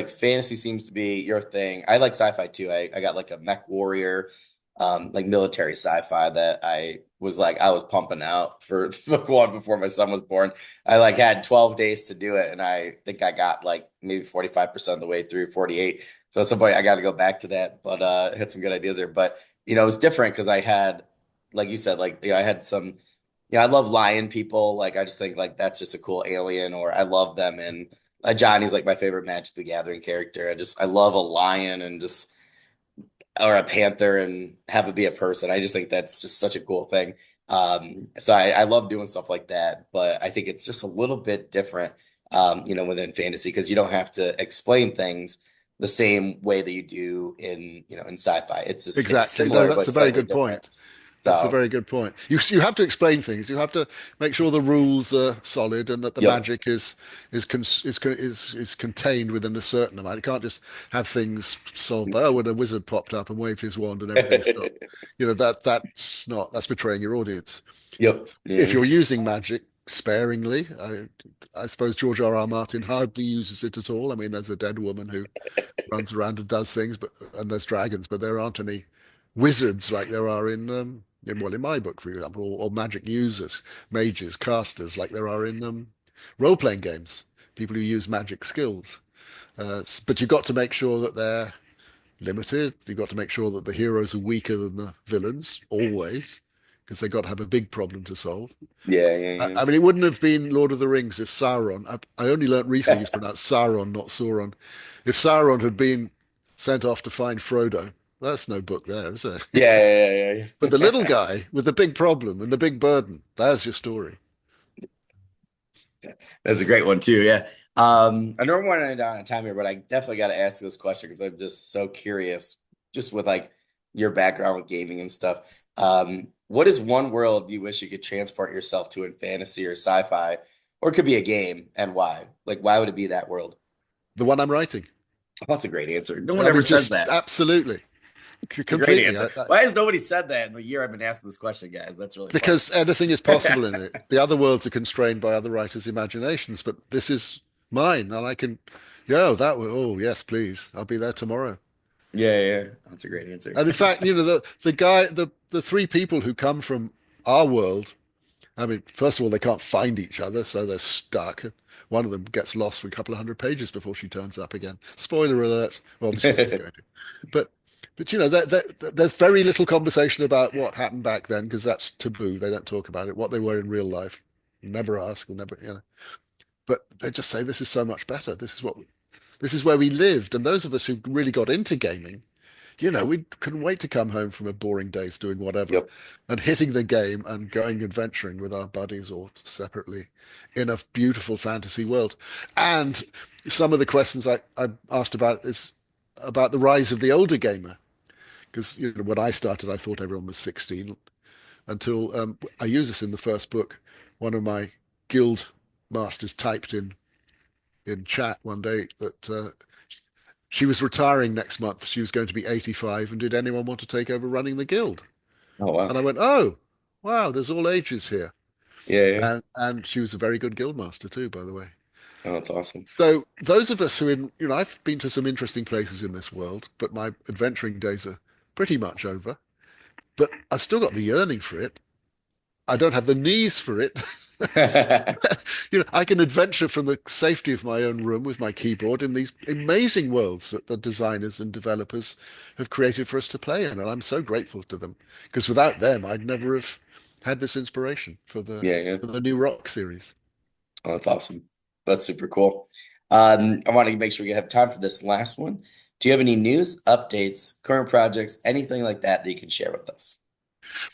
fantasy seems to be your thing. I like sci-fi too. I got like a mech warrior, like military sci-fi that I was pumping out for book one before my son was born. I like had 12 days to do it, and I think I got like maybe 45% of the way through, 48. So at some point I got to go back to that, but I had some good ideas there. But it was different because I had, like you said, like I had some. Yeah, I love lion people. Like I just think like that's just a cool alien, or I love them. And Johnny's like my favorite Magic the Gathering character. I love a lion and just or a panther and have it be a person. I just think that's just such a cool thing. So I love doing stuff like that, but I think it's just a little bit different, within fantasy because you don't have to explain things the same way that you do in sci-fi. It's Exactly. No, similar that's but a very slightly good different. point. That's a So, very good point. You have to explain things. You have to make sure the rules are solid and that the yep, magic is contained within a certain amount. You can't just have things solved by when a wizard popped up and waved his wand and everything stopped. That's betraying your audience. yep, If yeah. you're using magic sparingly, I suppose George R.R. Martin hardly uses it at all. I mean, there's a dead woman who runs around and does things, and there's dragons, but there aren't any wizards like there are in my book, for example, or magic users, mages, casters, like there are in role-playing games. People who use magic skills, but you've got to make sure that they're limited. You've got to make sure that the heroes are weaker than the villains always, because they've got to have a big problem to solve. Yeah, yeah, I mean, it wouldn't have been Lord of the Rings if Sauron. I only learnt recently yeah. he's pronounced Sauron, not Sauron. If Sauron had been sent off to find Frodo, that's no book there, is it? Yeah, yeah, yeah, But the yeah. little guy with the big problem and the big burden, there's your story. That's a great one too. Yeah. I know we're running down on time here, but I definitely got to ask this question because I'm just so curious, just with like your background with gaming and stuff. What is one world you wish you could transport yourself to in fantasy or sci-fi, or it could be a game, and why? Like, why would it be that world? The one I'm writing. Oh, that's a great answer. No one I ever mean, says just that. absolutely, It's a great completely. answer. Why has nobody said that in the year I've been asking this question, guys? That's really funny. Because anything is possible in it. The other worlds are constrained by other writers' imaginations, but this is mine, and I can, yeah, that will. Oh, yes, please. I'll be there tomorrow. Yeah, yeah, that's a great answer. And in fact, the three people who come from our world. I mean, first of all, they can't find each other, so they're stuck. One of them gets lost for a couple of hundred pages before she turns up again. Spoiler alert. Well, she's going to. But there's very little conversation about what happened back then because that's taboo. They don't talk about it. What they were in real life, never ask, and never. But they just say this is so much better. This is where we lived. And those of us who really got into gaming, we couldn't wait to come home from a boring day's doing whatever Yep. and hitting the game and going adventuring with our buddies or separately in a beautiful fantasy world. And some of the questions I asked about is about the rise of the older gamer. Because when I started, I thought everyone was 16 until I use this in the first book. One of my guild masters typed in chat one day that she was retiring next month. She was going to be 85, and did anyone want to take over running the guild? Oh wow. And I went, oh, wow, there's all ages here. Yeah, yeah. And she was a very good guild master too, by the way. Oh, that's awesome. So those of us I've been to some interesting places in this world, but my adventuring days are pretty much over. But I've still got the yearning for it. I don't have the knees for it. I can adventure from the safety of my own room with my keyboard in these amazing worlds that the designers and developers have created for us to play in, and I'm so grateful to them because without them, I'd never have had this inspiration for the Yeah, yeah. for the new rock series. Oh, that's awesome. That's super cool. I want to make sure you have time for this last one. Do you have any news, updates, current projects, anything like that that you can share with us?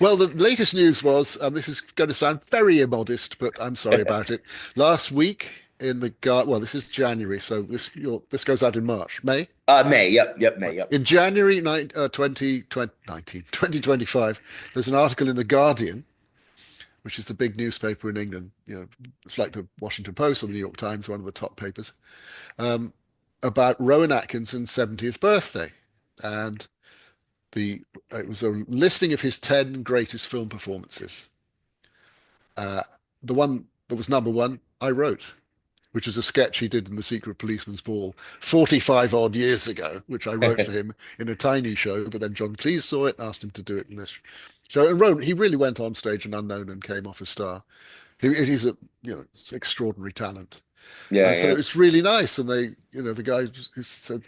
Well, the latest news was, this is going to sound very immodest, but I'm sorry about it. Last week in the well, this is January, so this goes out in March, May. May. Yep, yep, May. Right. Yep. In January 2025, there's an article in The Guardian, which is the big newspaper in England. It's like the Washington Post or the New York Times, one of the top papers, um, about Rowan Atkinson's 70th birthday. And it was a listing of his 10 greatest film performances. Uh, the one that was number one, I wrote, which is a sketch he did in The Secret Policeman's Ball 45 odd years ago, which I wrote for him in a tiny show. But then John Cleese saw it and asked him to do it in this show. And Rowan, he really went on stage an unknown and came off a star. He's a it's extraordinary talent, Yeah, and so yeah. it's really nice. And the guy said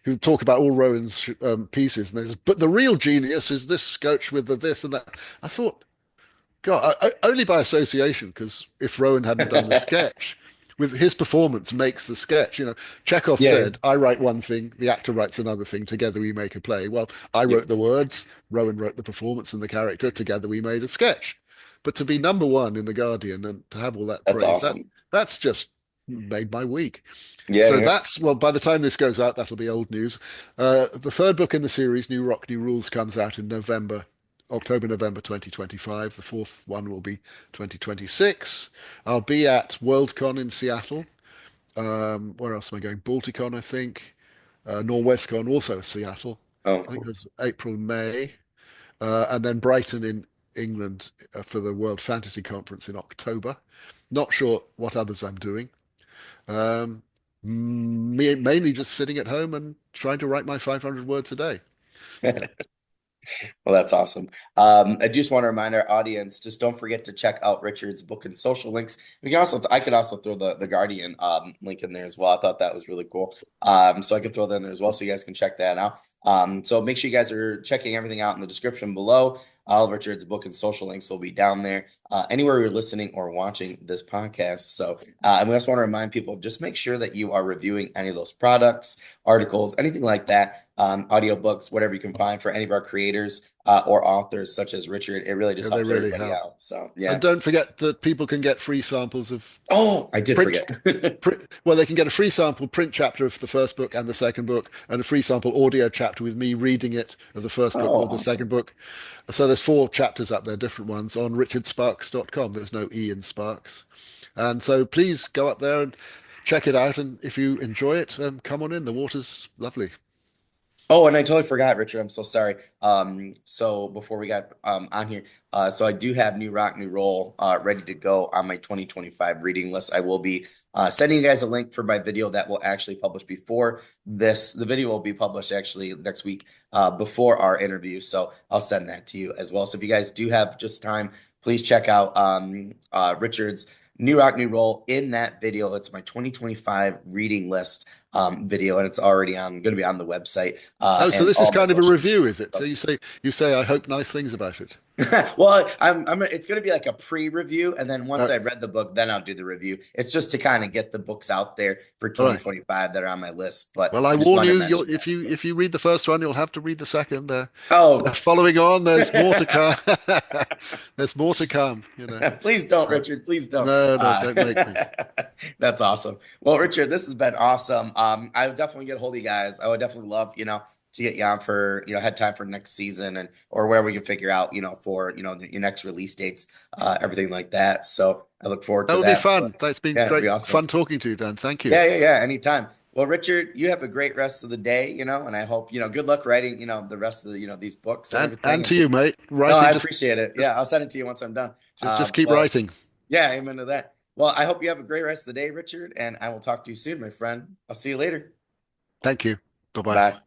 he would talk about all Rowan's pieces, and there's but the real genius is this sketch with the this and that. I thought, God, only by association, because if Rowan hadn't done the sketch, with his performance makes the sketch. Chekhov Yeah, yeah. said, "I write one thing, the actor writes another thing. Together we make a play." Well, I Yep. wrote the words, Rowan wrote the performance and the character. Together we made a sketch. But to be number one in the Guardian and to have all that That's praise, awesome. that's just made my week. Yeah, So yeah. that's well. By the time this goes out, that'll be old news. The third book in the series, New Rock, New Rules, comes out in October, November 2025. The fourth one will be 2026. I'll be at Worldcon in Seattle. Where else am I going? Balticon, I think. Norwestcon, also Seattle. Oh, I think cool. there's April, May. And then Brighton in England for the World Fantasy Conference in October. Not sure what others I'm doing. Um, Mainly just sitting at home and trying to write my 500 words a day. Well, that's awesome. I just want to remind our audience, just don't forget to check out Richard's book and social links. I could also throw the Guardian link in there as well. I thought that was really cool. So I could throw that in there as well, so you guys can check that out. So make sure you guys are checking everything out in the description below. All of Richard's book and social links will be down there, anywhere you're listening or watching this podcast. So, and we also want to remind people, just make sure that you are reviewing any of those products, articles, anything like that, audiobooks, whatever you can find for any of our creators or authors such as Richard. It really just Yeah, they helps really everybody help. out. So, And yeah. don't forget that people can get free samples of Oh, I did print, forget. well, they can get a free sample print chapter of the first book and the second book, and a free sample audio chapter with me reading it of the first book Oh, or the second awesome. book. So there's four chapters up there, different ones on richardsparks.com. There's no E in Sparks. And so please go up there and check it out. And if you enjoy it, come on in. The water's lovely. Oh, and I totally forgot, Richard. I'm so sorry. So before we got on here, so I do have New Rock, New Roll ready to go on my 2025 reading list. I will be sending you guys a link for my video that will actually publish before this. The video will be published actually next week before our interview. So I'll send that to you as well. So if you guys do have just time, please check out Richard's New Rock, New Roll in that video. It's my 2025 reading list video, and it's already on going to be on the website Oh, so and this is all my kind of a social media review, is it? So stuff. you say I hope nice things about it. Well, it's going to be like a pre-review, and then once Uh, I've read the book, then I'll do the review. It's just to kind of get the books out there for all right. 2025 that are on my list. But Well, I I just warn wanted to you, mention if that. you So, if you read the first one, you'll have to read the second. They're oh, following on. There's more to come. There's more to come. please don't, Uh, Richard. Please don't. no, no, don't make me. That's awesome. Well, Richard, this has been awesome. I would definitely get a hold of you guys. I would definitely love, to get you on for, head time for next season and or where we can figure out, for, your next release dates, everything like that. So I look forward That to would be that. But fun. That's been yeah, it'd great be awesome. fun talking to you, Dan. Thank you. Yeah, yeah, yeah. Anytime. Well, Richard, you have a great rest of the day, and I hope, good luck writing, the rest of the, these books and everything. And to And you, mate. no, I Writing, appreciate it. just Yeah, I'll send it to you once I'm done. just keep But writing. yeah, amen to that. Well, I hope you have a great rest of the day, Richard, and I will talk to you soon, my friend. I'll see you later. Thank you. Bye bye. Bye.